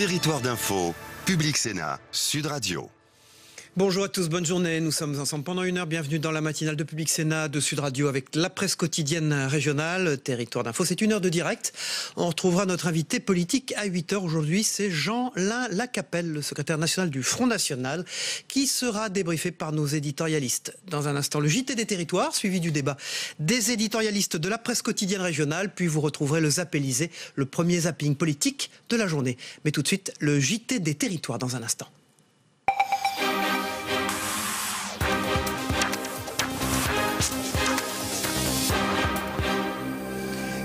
Territoire d'info, Public Sénat, Sud Radio. Bonjour à tous, bonne journée. Nous sommes ensemble pendant une heure. Bienvenue dans la matinale de Public Sénat de Sud Radio avec la presse quotidienne régionale, Territoire d'info. C'est une heure de direct. On retrouvera notre invité politique à 8h aujourd'hui. C'est Jean-Lin Lacapelle, le secrétaire national du Front National, qui sera débriefé par nos éditorialistes. Dans un instant, le JT des Territoires, suivi du débat des éditorialistes de la presse quotidienne régionale. Puis vous retrouverez le Zappélisé, le premier zapping politique de la journée. Mais tout de suite, le JT des Territoires dans un instant.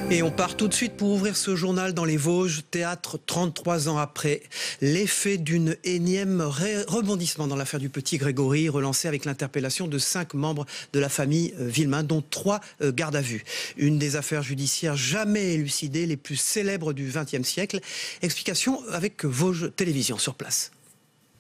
Et on part tout de suite pour ouvrir ce journal dans les Vosges. Théâtre 33 ans après. L'effet d'une énième rebondissement dans l'affaire du petit Grégory, relancé avec l'interpellation de 5 membres de la famille Villemain, dont 3 gardes à vue. Une des affaires judiciaires jamais élucidées, les plus célèbres du XXe siècle. Explication avec Vosges Télévision sur place.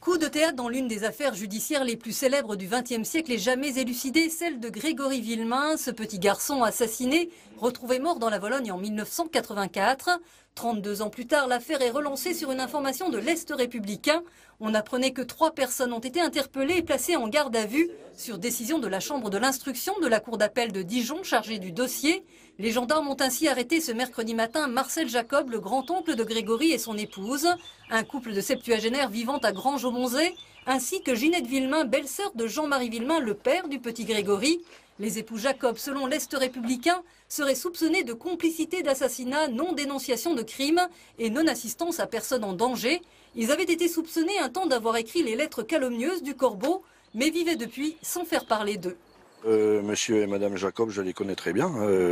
Coup de théâtre dans l'une des affaires judiciaires les plus célèbres du XXe siècle et jamais élucidée, celle de Grégory Villemain, ce petit garçon assassiné, retrouvé mort dans la Vologne en 1984. 32 ans plus tard, l'affaire est relancée sur une information de l'Est républicain. On apprenait que 3 personnes ont été interpellées et placées en garde à vue sur décision de la chambre de l'instruction de la cour d'appel de Dijon chargée du dossier. Les gendarmes ont ainsi arrêté ce mercredi matin Marcel Jacob, le grand-oncle de Grégory et son épouse, un couple de septuagénaires vivant à Granges-au-Monzet, ainsi que Ginette Villemain, belle-sœur de Jean-Marie Villemain, le père du petit Grégory. Les époux Jacob, selon l'Est républicain, seraient soupçonnés de complicité d'assassinat, non-dénonciation de crime et non-assistance à personne en danger. Ils avaient été soupçonnés un temps d'avoir écrit les lettres calomnieuses du Corbeau, mais vivaient depuis sans faire parler d'eux. Monsieur et Madame Jacob, je les connais très bien.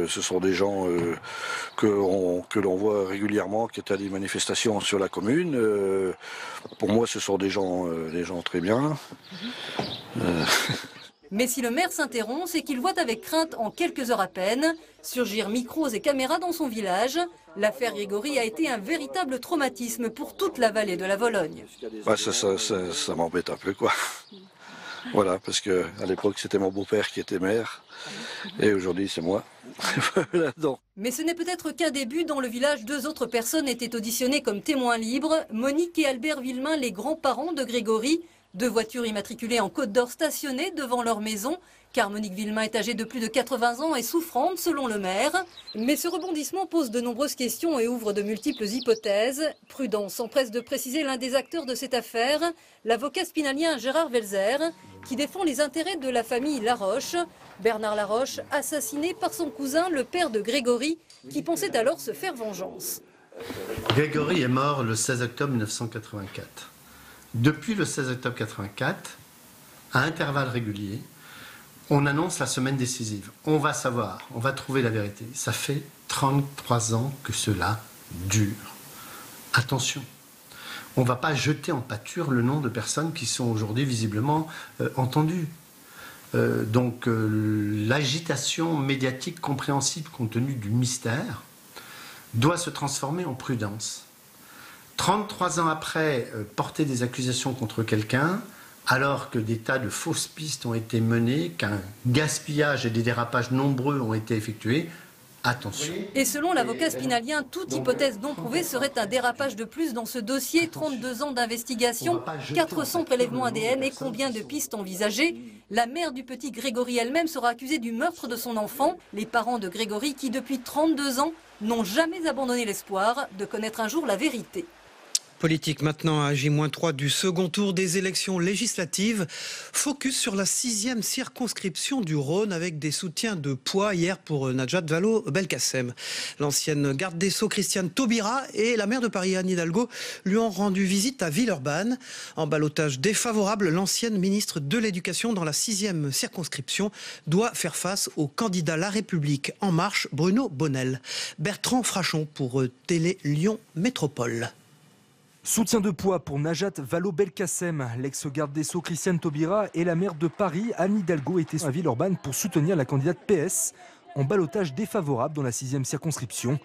Ce sont des gens que l'on voit régulièrement, qui étaient à des manifestations sur la commune. Pour moi, ce sont des gens très bien. Mais si le maire s'interrompt, c'est qu'il voit avec crainte, en quelques heures à peine, surgir micros et caméras dans son village. L'affaire Grégory a été un véritable traumatisme pour toute la vallée de la Vologne. Bah, ça m'embête un peu, quoi. Voilà, parce qu'à l'époque, c'était mon beau-père qui était maire, et aujourd'hui, c'est moi. Mais ce n'est peut-être qu'un début. Dans le village, 2 autres personnes étaient auditionnées comme témoins libres. Monique et Albert Villemain, les grands-parents de Grégory. 2 voitures immatriculées en Côte d'Or stationnées devant leur maison, car Monique Villemain est âgée de plus de 80 ans et souffrante selon le maire. Mais ce rebondissement pose de nombreuses questions et ouvre de multiples hypothèses. Prudence s'empresse de préciser l'un des acteurs de cette affaire, l'avocat spinalien Gérard Welzer, qui défend les intérêts de la famille Laroche. Bernard Laroche, assassiné par son cousin, le père de Grégory, qui pensait alors se faire vengeance. Grégory est mort le 16 octobre 1984. Depuis le 16 octobre 1984, à intervalles réguliers, on annonce la semaine décisive. On va savoir, on va trouver la vérité. Ça fait 33 ans que cela dure. Attention, on ne va pas jeter en pâture le nom de personnes qui sont aujourd'hui visiblement entendues. Donc l'agitation médiatique compréhensible compte tenu du mystère doit se transformer en prudence. 33 ans après, porter des accusations contre quelqu'un, alors que des tas de fausses pistes ont été menées, qu'un gaspillage et des dérapages nombreux ont été effectués, attention. Et selon l'avocat spinalien, toute hypothèse non prouvée serait un dérapage de plus dans ce dossier. 32 ans d'investigation, 400 prélèvements ADN et combien de pistes envisagées. La mère du petit Grégory elle-même sera accusée du meurtre de son enfant. Les parents de Grégory qui, depuis 32 ans, n'ont jamais abandonné l'espoir de connaître un jour la vérité. Politique maintenant à J-3 du second tour des élections législatives. Focus sur la 6e circonscription du Rhône avec des soutiens de poids hier pour Najat Vallaud-Belkacem. L'ancienne garde des Sceaux Christiane Taubira et la maire de Paris Anne Hidalgo lui ont rendu visite à Villeurbanne. En ballotage défavorable, l'ancienne ministre de l'Éducation dans la 6e circonscription doit faire face au candidat La République En Marche, Bruno Bonnell. Bertrand Frachon pour Télé Lyon Métropole. Soutien de poids pour Najat Vallaud-Belkacem. L'ex-garde des Sceaux Christiane Taubira et la maire de Paris Anne Hidalgo étaient à Villeurbanne pour soutenir la candidate PS en ballotage défavorable dans la 6e circonscription.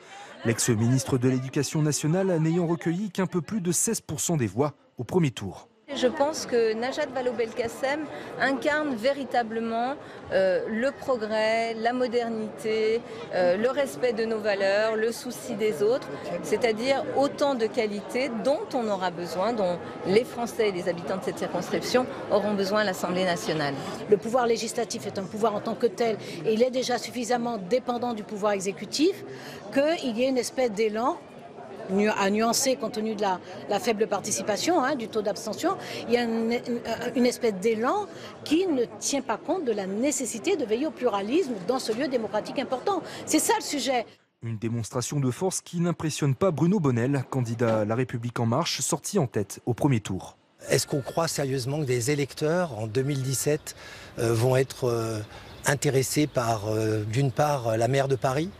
L'ex-ministre de l'Éducation nationale n'ayant recueilli qu'un peu plus de 16% des voix au premier tour. je pense que Najat Vallaud-Belkacem incarne véritablement le progrès, la modernité, le respect de nos valeurs, le souci des autres, c'est-à-dire autant de qualités dont on aura besoin, dont les Français et les habitants de cette circonscription auront besoin à l'Assemblée nationale. Le pouvoir législatif est un pouvoir en tant que tel et il est déjà suffisamment dépendant du pouvoir exécutif qu'il y ait une espèce d'élan à nuancer compte tenu de la faible participation, du taux d'abstention. Il y a une espèce d'élan qui ne tient pas compte de la nécessité de veiller au pluralisme dans ce lieu démocratique important. C'est ça le sujet. Une démonstration de force qui n'impressionne pas Bruno Bonnell, candidat à La République En Marche, sorti en tête au premier tour. Est-ce qu'on croit sérieusement que des électeurs en 2017 vont être intéressés par, d'une part, la maire de Paris,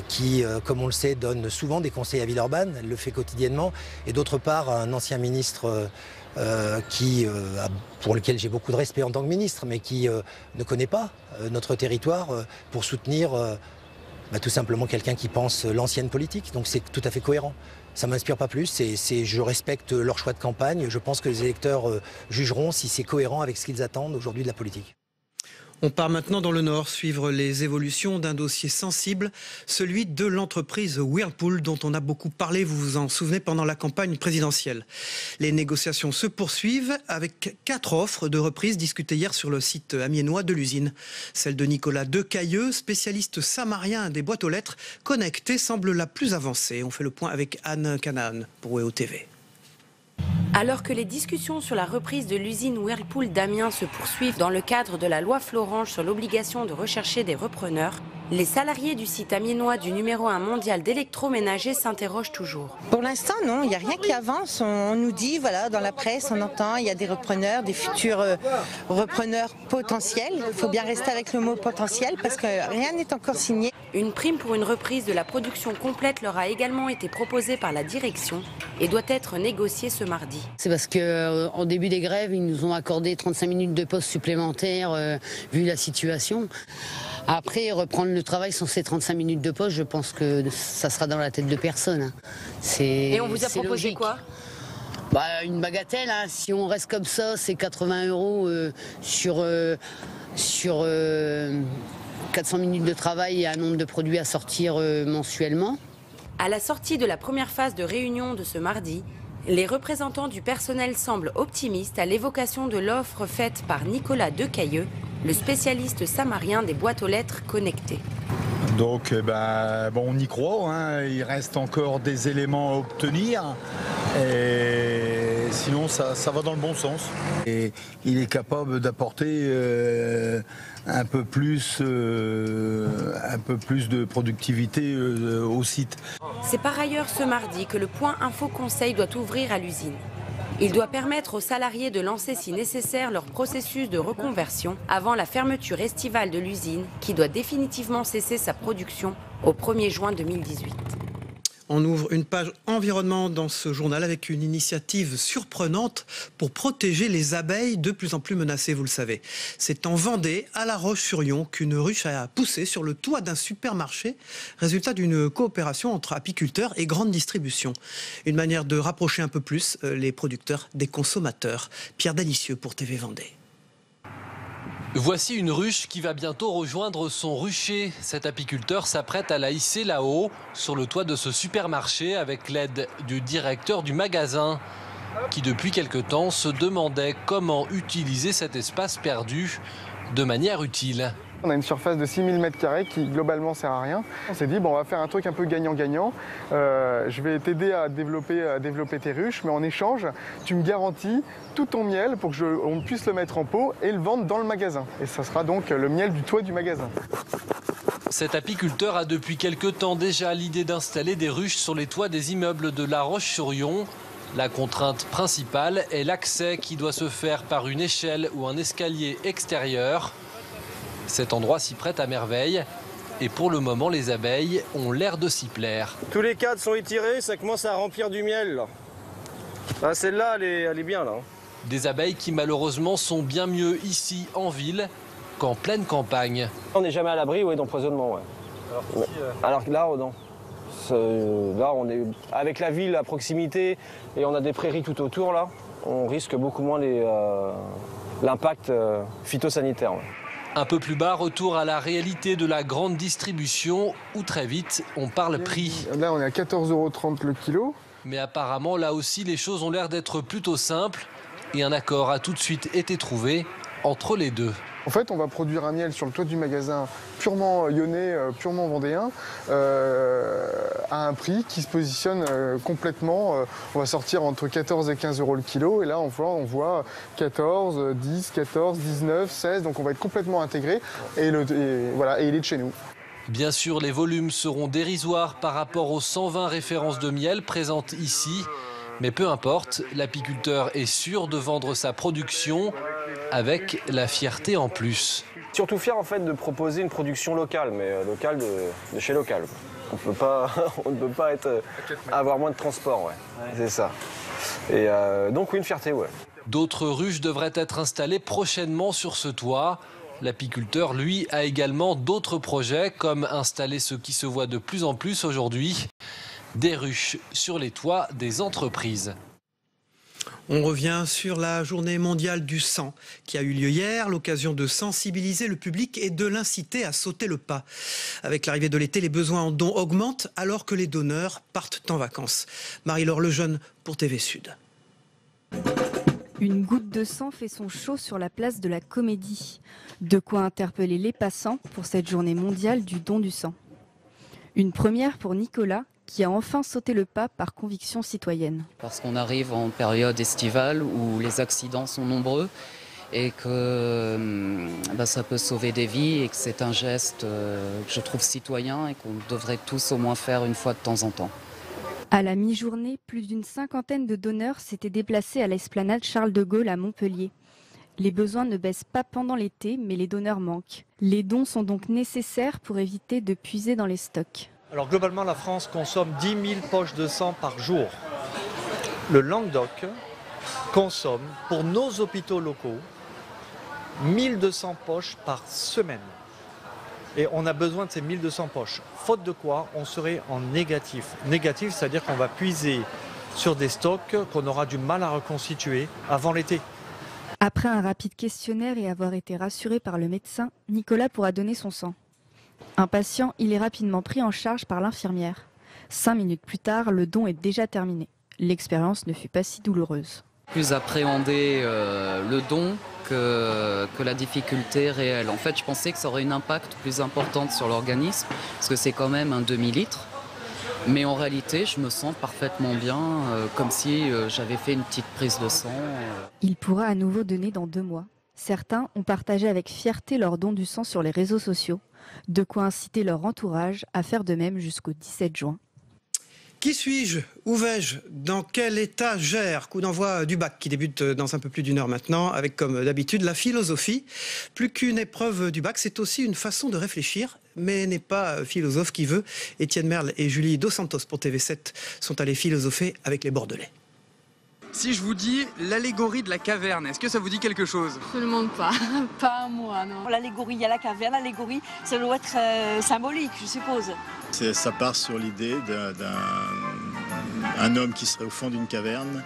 qui, comme on le sait, donne souvent des conseils à Villeurbanne, elle le fait quotidiennement, et d'autre part un ancien ministre pour lequel j'ai beaucoup de respect en tant que ministre, mais qui ne connaît pas notre territoire pour soutenir tout simplement quelqu'un qui pense l'ancienne politique. Donc c'est tout à fait cohérent. Ça ne m'inspire pas plus, je respecte leur choix de campagne, je pense que les électeurs jugeront si c'est cohérent avec ce qu'ils attendent aujourd'hui de la politique. On part maintenant dans le Nord, suivre les évolutions d'un dossier sensible, celui de l'entreprise Whirlpool, dont on a beaucoup parlé, vous vous en souvenez, pendant la campagne présidentielle. Les négociations se poursuivent avec 4 offres de reprise discutées hier sur le site amiénois de l'usine. Celle de Nicolas Decailleux, spécialiste samarien des boîtes aux lettres connectées, semble la plus avancée. On fait le point avec Anne Canaan pour WEO TV. Alors que les discussions sur la reprise de l'usine Whirlpool d'Amiens se poursuivent dans le cadre de la loi Florange sur l'obligation de rechercher des repreneurs, les salariés du site amiénois du numéro 1 mondial d'électroménager s'interrogent toujours. Pour l'instant, non, il n'y a rien qui avance. On nous dit, voilà, dans la presse, on entend, il y a des repreneurs, des futurs repreneurs potentiels. Il faut bien rester avec le mot potentiel parce que rien n'est encore signé. Une prime pour une reprise de la production complète leur a également été proposée par la direction et doit être négociée ce mardi. C'est parce qu'en début des grèves, ils nous ont accordé 35 minutes de pause supplémentaires vu la situation. Après, reprendre le travail sans ces 35 minutes de pause, je pense que ça sera dans la tête de personne. Et on vous a proposé logique. Quoi ? Une bagatelle, hein. Si on reste comme ça, c'est 80 € sur 400 minutes de travail et un nombre de produits à sortir mensuellement. À la sortie de la première phase de réunion de ce mardi, les représentants du personnel semblent optimistes à l'évocation de l'offre faite par Nicolas Decailleux, le spécialiste samarien des boîtes aux lettres connectées. Donc on y croit, hein. Il reste encore des éléments à obtenir et sinon ça va dans le bon sens. Et il est capable d'apporter un peu plus de productivité au site. C'est par ailleurs ce mardi que le point Info Conseil doit ouvrir à l'usine. Il doit permettre aux salariés de lancer si nécessaire leur processus de reconversion avant la fermeture estivale de l'usine qui doit définitivement cesser sa production au 1er juin 2018. On ouvre une page environnement dans ce journal avec une initiative surprenante pour protéger les abeilles de plus en plus menacées, vous le savez. C'est en Vendée, à La Roche-sur-Yon, qu'une ruche a poussé sur le toit d'un supermarché, résultat d'une coopération entre apiculteurs et grande distribution. Une manière de rapprocher un peu plus les producteurs des consommateurs. Pierre Dalicieux pour TV Vendée. Voici une ruche qui va bientôt rejoindre son rucher. Cet apiculteur s'apprête à la hisser là-haut, sur le toit de ce supermarché, avec l'aide du directeur du magasin, qui depuis quelque temps se demandait comment utiliser cet espace perdu de manière utile. On a une surface de 6000 m² qui globalement sert à rien. On s'est dit on va faire un truc un peu gagnant-gagnant. Je vais t'aider à développer tes ruches, mais en échange, tu me garantis tout ton miel pour qu'on puisse le mettre en pot et le vendre dans le magasin. Et ça sera donc le miel du toit du magasin. Cet apiculteur a depuis quelque temps déjà l'idée d'installer des ruches sur les toits des immeubles de La Roche-sur-Yon. La contrainte principale est l'accès qui doit se faire par une échelle ou un escalier extérieur. Cet endroit s'y prête à merveille et pour le moment les abeilles ont l'air de s'y plaire. Tous les cadres sont étirés, ça commence à remplir du miel là. Ah, celle-là elle est bien là. Des abeilles qui malheureusement sont bien mieux ici en ville qu'en pleine campagne. On n'est jamais à l'abri d'empoisonnement. Ouais. Alors que là, non. Là, on est avec la ville à proximité et on a des prairies tout autour. Là, on risque beaucoup moins l'impact phytosanitaire. Ouais. Un peu plus bas, retour à la réalité de la grande distribution où très vite on parle prix. Là, on est à 14,30 € le kilo. Mais apparemment, là aussi, les choses ont l'air d'être plutôt simples et un accord a tout de suite été trouvé entre les deux. En fait, on va produire un miel sur le toit du magasin purement lyonnais, purement vendéen, à un prix qui se positionne complètement. On va sortir entre 14 et 15 € le kilo. Et là, on voit 14, 10, 14, 19, 16. Donc on va être complètement intégré et il est de chez nous. Bien sûr, les volumes seront dérisoires par rapport aux 120 références de miel présentes ici. Mais peu importe, l'apiculteur est sûr de vendre sa production avec la fierté en plus. Surtout fier en fait de proposer une production locale, mais locale de chez local. On ne peut pas avoir moins de transport, ouais. C'est ça. Et donc oui, une fierté, ouais. D'autres ruches devraient être installées prochainement sur ce toit. L'apiculteur, lui, a également d'autres projets, comme installer ce qui se voit de plus en plus aujourd'hui, des ruches sur les toits des entreprises. On revient sur la journée mondiale du sang qui a eu lieu hier, l'occasion de sensibiliser le public et de l'inciter à sauter le pas. Avec l'arrivée de l'été, les besoins en dons augmentent alors que les donneurs partent en vacances. Marie-Laure Lejeune pour TV Sud. Une goutte de sang fait son show sur la place de la Comédie. De quoi interpeller les passants pour cette journée mondiale du don du sang. Une première pour Nicolas, qui a enfin sauté le pas par conviction citoyenne. Parce qu'on arrive en période estivale où les accidents sont nombreux et que ça peut sauver des vies et que c'est un geste que je trouve citoyen et qu'on devrait tous au moins faire une fois de temps en temps. À la mi-journée, plus d'une cinquantaine de donneurs s'étaient déplacés à l'esplanade Charles de Gaulle à Montpellier. Les besoins ne baissent pas pendant l'été, mais les donneurs manquent. Les dons sont donc nécessaires pour éviter de puiser dans les stocks. Alors globalement, la France consomme 10 000 poches de sang par jour. Le Languedoc consomme, pour nos hôpitaux locaux, 1200 poches par semaine. Et on a besoin de ces 1200 poches. Faute de quoi, on serait en négatif. Négatif, c'est-à-dire qu'on va puiser sur des stocks qu'on aura du mal à reconstituer avant l'été. Après un rapide questionnaire et avoir été rassuré par le médecin, Nicolas pourra donner son sang. Impatient, il est rapidement pris en charge par l'infirmière. 5 minutes plus tard, le don est déjà terminé. L'expérience ne fut pas si douloureuse. Plus appréhender le don que la difficulté réelle. En fait, je pensais que ça aurait un impact plus important sur l'organisme, parce que c'est quand même un demi-litre. Mais en réalité, je me sens parfaitement bien, comme si j'avais fait une petite prise de sang. Il pourra à nouveau donner dans 2 mois. Certains ont partagé avec fierté leur don du sang sur les réseaux sociaux. De quoi inciter leur entourage à faire de même jusqu'au 17 juin. Qui suis-je? Où vais-je? Dans quel état gère? Coup d'envoi du bac qui débute dans un peu plus d'1 heure maintenant, avec comme d'habitude la philosophie. Plus qu'une épreuve du bac, c'est aussi une façon de réfléchir, mais n'est pas philosophe qui veut. Étienne Merle et Julie Dos Santos pour TV7 sont allés philosopher avec les Bordelais. Si je vous dis l'allégorie de la caverne, est-ce que ça vous dit quelque chose? Absolument pas, pas à moi, non. L'allégorie, il y a la caverne, l'allégorie, ça doit être symbolique, je suppose. Ça part sur l'idée d'un homme qui serait au fond d'une caverne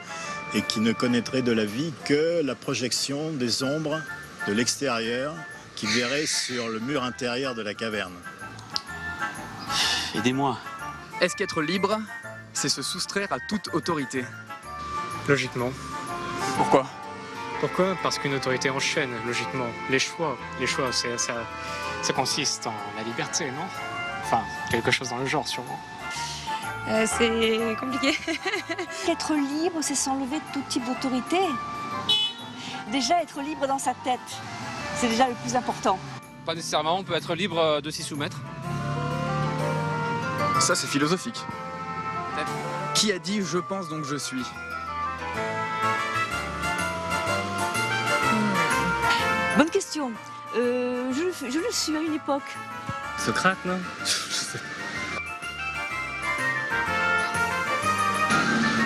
et qui ne connaîtrait de la vie que la projection des ombres de l'extérieur qu'il verrait sur le mur intérieur de la caverne. Aidez-moi. Est-ce qu'être libre, c'est se soustraire à toute autorité? Logiquement. Pourquoi? Pourquoi? Parce qu'une autorité enchaîne, logiquement. Les choix, ça consiste en la liberté, non? Enfin, quelque chose dans le genre, sûrement. C'est compliqué. Être libre, c'est s'enlever de tout type d'autorité. Déjà, être libre dans sa tête, c'est déjà le plus important. Pas nécessairement, on peut être libre de s'y soumettre. Ça, c'est philosophique. Qui a dit « je pense donc je suis » ? Bonne question. Je le suis à une époque. Socrate, non?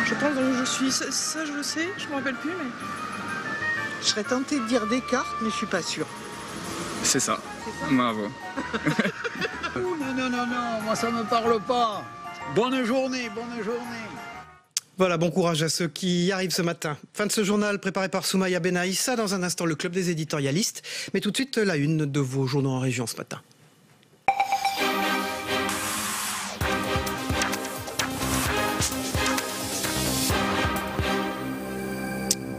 Je pense que je suis. Ça, je le sais, je ne me rappelle plus, mais. Je serais tentée de dire Descartes, mais je suis pas sûre. C'est ça. C'est ça. Bravo. Non, moi ça me parle pas. Bonne journée, bonne journée. Voilà, bon courage à ceux qui y arrivent ce matin. Fin de ce journal préparé par Soumaya Benaïssa. Dans un instant, le club des éditorialistes. Mais tout de suite, la une de vos journaux en région ce matin.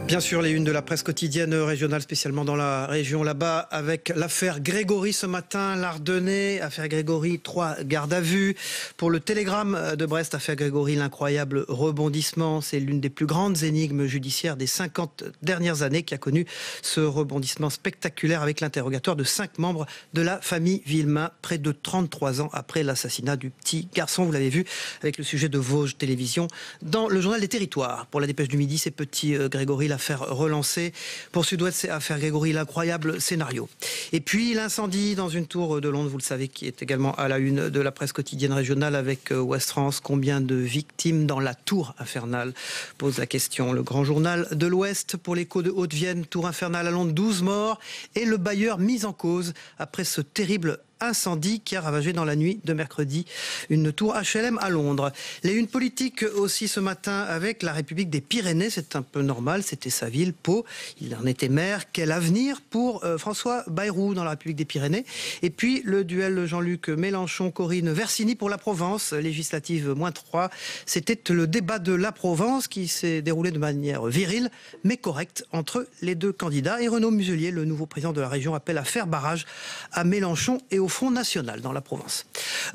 Bien sûr, les unes de la presse quotidienne régionale, spécialement dans la région là-bas, avec l'affaire Grégory ce matin, l'Ardennais, affaire Grégory, 3 gardes à vue. Pour le Télégramme de Brest, affaire Grégory, l'incroyable rebondissement, c'est l'une des plus grandes énigmes judiciaires des 50 dernières années qui a connu ce rebondissement spectaculaire avec l'interrogatoire de 5 membres de la famille Villemain, près de 33 ans après l'assassinat du petit garçon. Vous l'avez vu avec le sujet de Vosges Télévision dans le journal des territoires. Pour la Dépêche du Midi, c'est petit Grégory, l'affaire relancée. Pour Sud-Ouest, c'est affaire Grégory, l'incroyable scénario. Et puis l'incendie dans une tour de Londres, vous le savez, qui est également à la une de la presse quotidienne régionale avec Ouest France. Combien de victimes dans la tour infernale, pose la question. Le grand journal de l'Ouest pour l'Écho de Haute-Vienne, tour infernale à Londres, 12 morts et le bailleur mis en cause après ce terrible incendie qui a ravagé dans la nuit de mercredi une tour HLM à Londres. Les unes politiques aussi ce matin avec la République des Pyrénées, c'est un peu normal, c'était sa ville, Pau, il en était maire. Quel avenir pour François Bayrou dans la République des Pyrénées? Et puis le duel Jean-Luc Mélenchon-Corinne Versini pour la Provence, législative -3. C'était le débat de la Provence qui s'est déroulé de manière virile mais correcte entre les deux candidats. Et Renaud Muselier, le nouveau président de la région, appelle à faire barrage à Mélenchon et au Front National dans la Provence.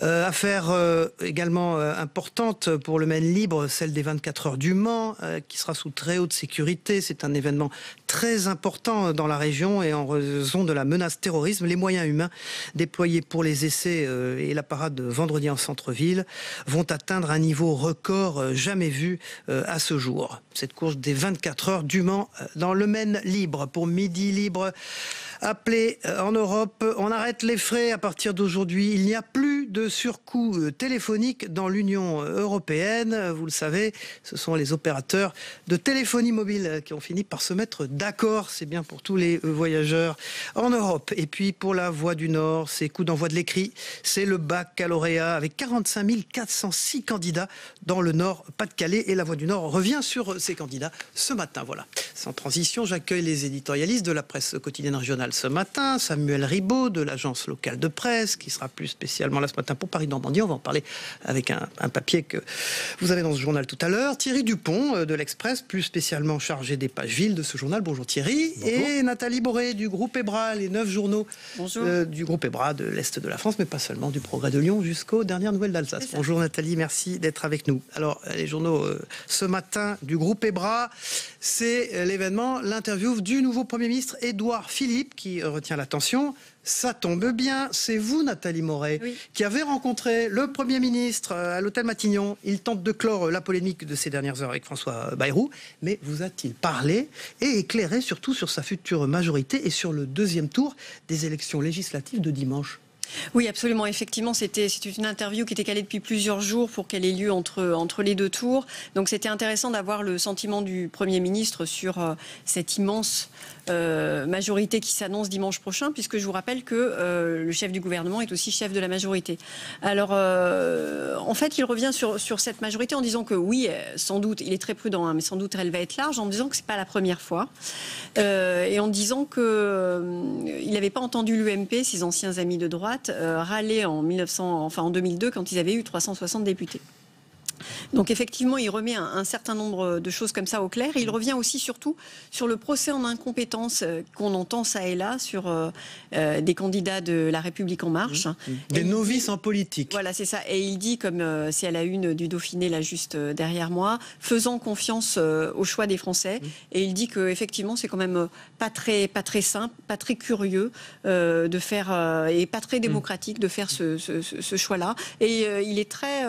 Affaire également importante pour le Maine libre, celle des 24 heures du Mans, qui sera sous très haute sécurité. C'est un événement très important dans la région et en raison de la menace terrorisme, les moyens humains déployés pour les essais et la parade vendredi en centre-ville vont atteindre un niveau record jamais vu à ce jour. Cette course des 24 heures du Mans dans le Maine libre. Pour Midi libre, appelé en Europe, on arrête les frais à partir d'aujourd'hui. Il n'y a plus de surcoût téléphonique dans l'Union européenne. Vous le savez, ce sont les opérateurs de téléphonie mobile qui ont fini par se mettre d'accord. C'est bien pour tous les voyageurs en Europe. Et puis pour la Voix du Nord, c'est coup d'envoi de l'écrit. C'est le baccalauréat avec 45 406 candidats dans le Nord, Pas-de-Calais. Et la Voix du Nord revient sur ces candidats ce matin. Voilà. Sans transition, j'accueille les éditorialistes de la presse quotidienne régionale ce matin. Samuel Ribaud de l'agence locale de presse, qui sera plus spécialement là ce matin pour Paris-Normandie. On va en parler avec un papier que vous avez dans ce journal tout à l'heure. Thierry Dupont de l'Express, plus spécialement chargé des pages villes de ce journal. Bonjour Thierry. Bonjour. Et Nathalie Boré du groupe EBRA, les 9 journaux du groupe EBRA de l'Est de la France, mais pas seulement, du Progrès de Lyon jusqu'aux dernières nouvelles d'Alsace. Bonjour Nathalie, merci d'être avec nous. Alors, les journaux ce matin du groupe EBRA, c'est l'événement, l'interview du nouveau Premier ministre Édouard Philippe qui retient l'attention. Ça tombe bien, c'est vous, Nathalie Moret, qui avez rencontré le Premier ministre à l'hôtel Matignon. Il tente de clore la polémique de ces dernières heures avec François Bayrou, mais vous a-t-il parlé et éclairé surtout sur sa future majorité et sur le deuxième tour des élections législatives de dimanche? Oui, absolument. Effectivement, c'était une interview qui était calée depuis plusieurs jours pour qu'elle ait lieu entre les deux tours. Donc c'était intéressant d'avoir le sentiment du Premier ministre sur cette immense majorité qui s'annonce dimanche prochain, puisque je vous rappelle que le chef du gouvernement est aussi chef de la majorité. Alors, en fait, il revient sur cette majorité en disant que oui, sans doute, il est très prudent, hein, mais sans doute elle va être large, en disant que c'est pas la première fois, et en disant qu'il n'avait pas entendu l'UMP, ses anciens amis de droite, râler en 2002 quand ils avaient eu 360 députés. Donc effectivement, il remet un certain nombre de choses comme ça au clair. Et il revient aussi surtout sur le procès en incompétence qu'on entend ça et là sur des candidats de La République En Marche. Des novices en politique. Voilà, c'est ça. Et il dit, comme c'est à la une du Dauphiné, là juste derrière moi, faisant confiance au choix des Français. Et il dit qu'effectivement, c'est quand même pas très simple, pas très curieux de faire, et pas très démocratique de faire ce choix-là. Et il est très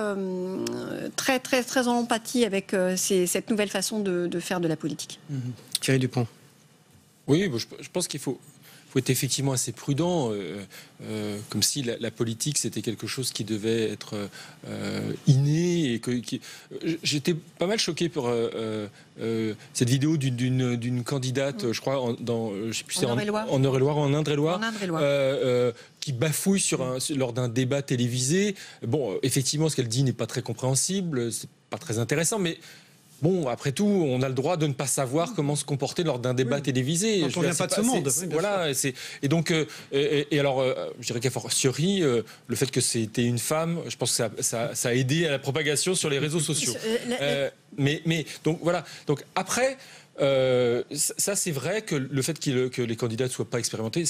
en empathie avec cette nouvelle façon de faire de la politique. Thierry Dupont. Oui, je pense qu'il faut faut être effectivement assez prudent, comme si la politique c'était quelque chose qui devait être inné. Et j'étais pas mal choqué pour cette vidéo d'une candidate, je crois, je sais plus, en Eure-et-Loire, en Indre-et-Loire, qui bafouille lors d'un débat télévisé. Bon, effectivement, ce qu'elle dit n'est pas très compréhensible, c'est pas très intéressant, mais bon, après tout, on a le droit de ne pas savoir comment se comporter lors d'un débat télévisé. Quand on vient pas de ce monde. Voilà, et donc, et alors, je dirais qu'à fortiori, le fait que c'était une femme, je pense que ça a aidé à la propagation sur les réseaux sociaux. Mais donc voilà. Donc après. Ça c'est vrai que le fait que les candidats ne soient pas expérimentés,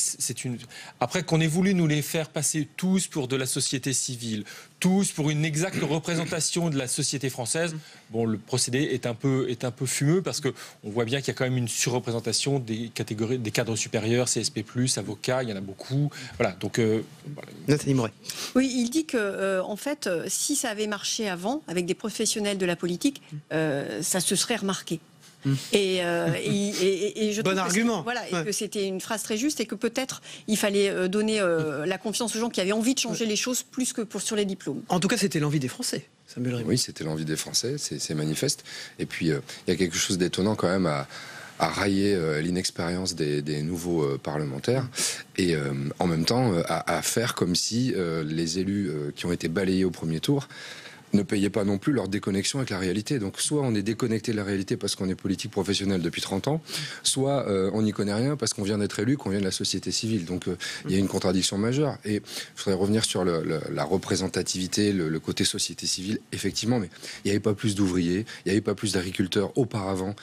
après qu'on ait voulu nous les faire passer tous pour de la société civile, tous pour une exacte représentation de la société française, bon, le procédé est un peu fumeux parce que on voit bien qu'il y a quand même une surreprésentation des catégories, des cadres supérieurs, CSP+, avocats, il y en a beaucoup. Voilà, donc Nathalie Moret. Oui, il dit que en fait, si ça avait marché avant avec des professionnels de la politique, ça se serait remarqué. Et je bon argument. Et que c'était une phrase très juste et que peut-être il fallait donner la confiance aux gens qui avaient envie de changer les choses plus que sur les diplômes. En tout cas, c'était l'envie des Français. Oui, c'était l'envie des Français, c'est manifeste. Et puis, il y a quelque chose d'étonnant quand même à railler l'inexpérience des nouveaux parlementaires et en même temps à faire comme si les élus qui ont été balayés au premier tour ne payaient pas non plus leur déconnexion avec la réalité. Donc soit on est déconnecté de la réalité parce qu'on est politique professionnelle depuis 30 ans, soit on n'y connaît rien parce qu'on vient d'être élu, qu'on vient de la société civile. Donc il y a une contradiction majeure. Et je voudrais revenir sur la représentativité, le côté société civile, effectivement, mais il n'y avait pas plus d'ouvriers, il n'y avait pas plus d'agriculteurs auparavant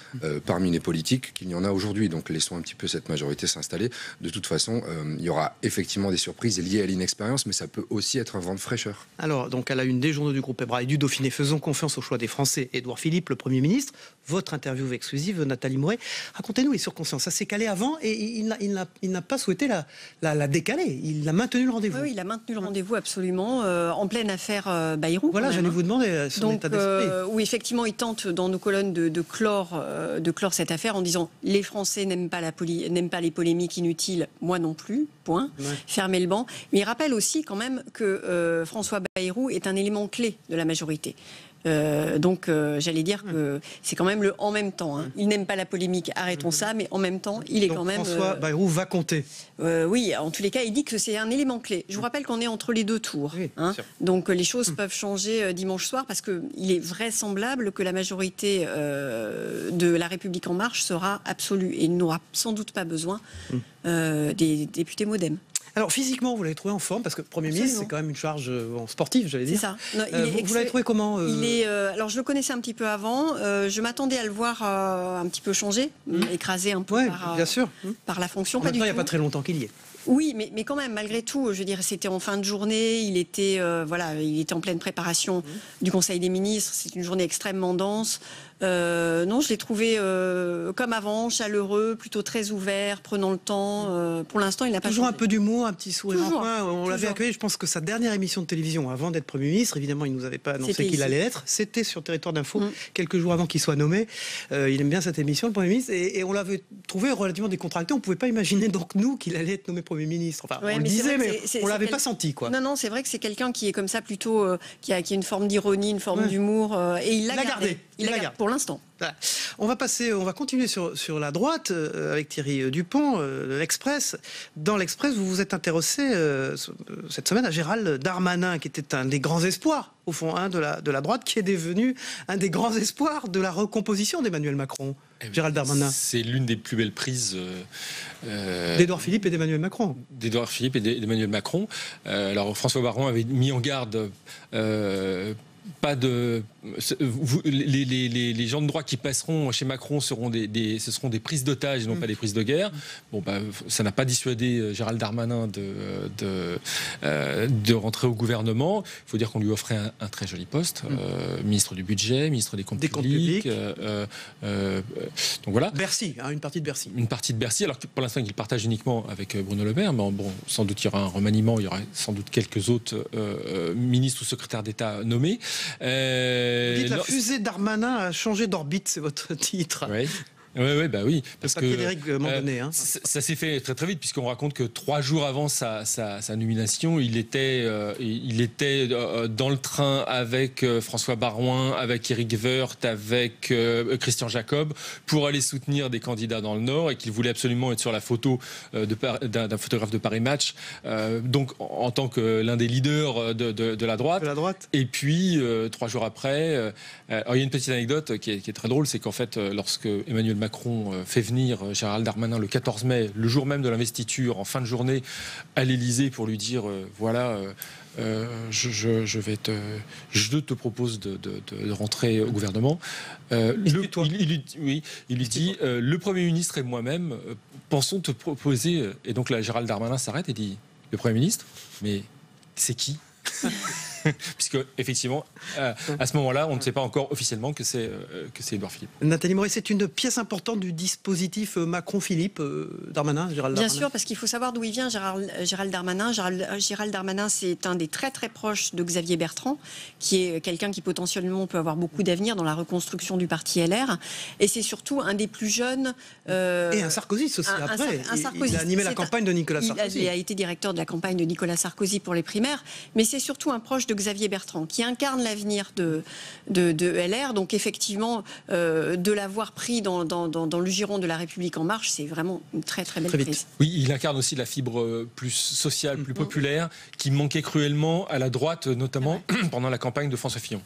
parmi les politiques qu'il n'y en a aujourd'hui. Donc laissons un petit peu cette majorité s'installer. De toute façon, il y aura effectivement des surprises liées à l'inexpérience, mais ça peut aussi être un vent de fraîcheur. Alors, donc à la une des journaux du groupe EBRA et du Dauphiné, faisons confiance au choix des Français. Édouard Philippe, le Premier ministre, votre interview exclusive, Nathalie Moret. Racontez-nous les circonstances. Ça s'est calé avant et il n'a pas souhaité la décaler. Il a maintenu le rendez-vous. Oui, il a maintenu le rendez-vous absolument, en pleine affaire Bayrou. Voilà, j'allais vous demander son état d'esprit. Oui, effectivement, il tente dans nos colonnes de clore cette affaire en disant les Français n'aiment pas les polémiques inutiles, moi non plus, point. Ouais. Fermez le banc. Mais il rappelle aussi quand même que François Bayrou est un élément clé de la majorité. Donc j'allais dire que c'est quand même le en même temps. Hein. Il n'aime pas la polémique, arrêtons ça, mais en même temps, il est donc quand même... François Bayrou va compter. Oui, en tous les cas, il dit que c'est un élément clé. Je vous rappelle qu'on est entre les deux tours. Oui, hein. Donc les choses peuvent changer dimanche soir parce qu'il est vraisemblable que la majorité de La République En Marche sera absolue et il n'aura sans doute pas besoin des députés MoDem. Alors physiquement, vous l'avez trouvé en forme parce que Premier ministre, c'est quand même une charge sportive, j'allais dire. C'est ça. Non, vous l'avez trouvé comment Alors je le connaissais un petit peu avant. Je m'attendais à le voir un petit peu changer, écrasé un peu par la fonction. En même temps, il n'y a pas très longtemps qu'il y est. Oui, mais quand même, malgré tout, je veux dire, c'était en fin de journée, il était en pleine préparation du Conseil des ministres, c'est une journée extrêmement dense. Non, je l'ai trouvé comme avant, chaleureux, plutôt très ouvert, prenant le temps. Pour l'instant, il n'a pas toujours changé. Un peu d'humour, un petit sourire en coin. On l'avait accueilli, je pense que sa dernière émission de télévision, avant d'être Premier ministre, évidemment, il ne nous avait pas annoncé qu'il allait être. C'était sur Territoire d'Info, quelques jours avant qu'il soit nommé. Il aime bien cette émission, le Premier ministre, et on l'avait trouvé relativement décontracté. On ne pouvait pas imaginer, donc nous, qu'il allait être nommé Premier ministre. Enfin, on le disait, mais on ne l'avait pas senti, quoi. Non, c'est vrai que c'est quelqu'un qui est comme ça, plutôt, qui a une forme d'ironie, une forme d'humour, et il l'a gardé. Il l'a gardé pour l'instant. Voilà. On va continuer sur la droite avec Thierry Dupont, l'Express. Dans l'Express, vous vous êtes intéressé cette semaine à Gérald Darmanin, qui était un des grands espoirs, au fond, de la droite, qui est devenu un des grands espoirs de la recomposition d'Emmanuel Macron. Gérald Darmanin. C'est l'une des plus belles prises d'Édouard Philippe et d'Emmanuel Macron. D'Édouard Philippe et d'Emmanuel Macron. Alors François Baron avait mis en garde. Pas de les gens de droite qui passeront chez Macron ce seront des prises d'otages et non pas des prises de guerre. Bon, ça n'a pas dissuadé Gérald Darmanin de rentrer au gouvernement. Il faut dire qu'on lui offrait un très joli poste, ministre du budget, ministre des comptes publics. Donc voilà. Bercy, une partie de Bercy. Une partie de Bercy. Alors que pour l'instant il partage uniquement avec Bruno Le Maire, mais bon, sans doute il y aura un remaniement, il y aura sans doute quelques autres ministres ou secrétaires d'État nommés. Vous dites la fusée Darmanin a changé d'orbite, c'est votre titre. Oui. Bah oui, parce papier que d'Éric Mandonnet, ça s'est fait très très vite, puisqu'on raconte que 3 jours avant sa nomination, il était dans le train avec François Baroin, avec Éric Woerth, avec Christian Jacob, pour aller soutenir des candidats dans le Nord, et qu'il voulait absolument être sur la photo d'un photographe de Paris Match, donc en tant que l'un des leaders de la droite. Et puis 3 jours après, alors, il y a une petite anecdote qui est très drôle, c'est qu'en fait, lorsque Emmanuel Macron fait venir Gérald Darmanin le 14 mai, le jour même de l'investiture, en fin de journée, à l'Élysée pour lui dire je te propose de rentrer au gouvernement. Il lui dit le Premier ministre et moi-même pensons te proposer. Et donc là, Gérald Darmanin s'arrête et dit le Premier ministre, mais c'est qui? Puisque effectivement, à ce moment-là, on ne sait pas encore officiellement que c'est Édouard Philippe. Nathalie Moret, c'est une pièce importante du dispositif Macron-Philippe, Darmanin, Gérald Darmanin. Bien sûr, parce qu'il faut savoir d'où il vient, Gérald Darmanin. Gérald Darmanin, c'est un des très très proches de Xavier Bertrand, qui est quelqu'un qui potentiellement peut avoir beaucoup d'avenir dans la reconstruction du parti LR. Et c'est surtout un des plus jeunes. Et un sarkozyste aussi, après. Il a animé la campagne de Nicolas Sarkozy. Il a été directeur de la campagne de Nicolas Sarkozy pour les primaires. Mais c'est surtout un proche de Xavier Bertrand, qui incarne l'avenir de LR. Donc effectivement, de l'avoir pris dans le giron de La République En Marche, c'est vraiment une très très belle prise. Oui, il incarne aussi la fibre plus sociale, plus populaire, qui manquait cruellement à la droite, notamment pendant la campagne de François Fillon.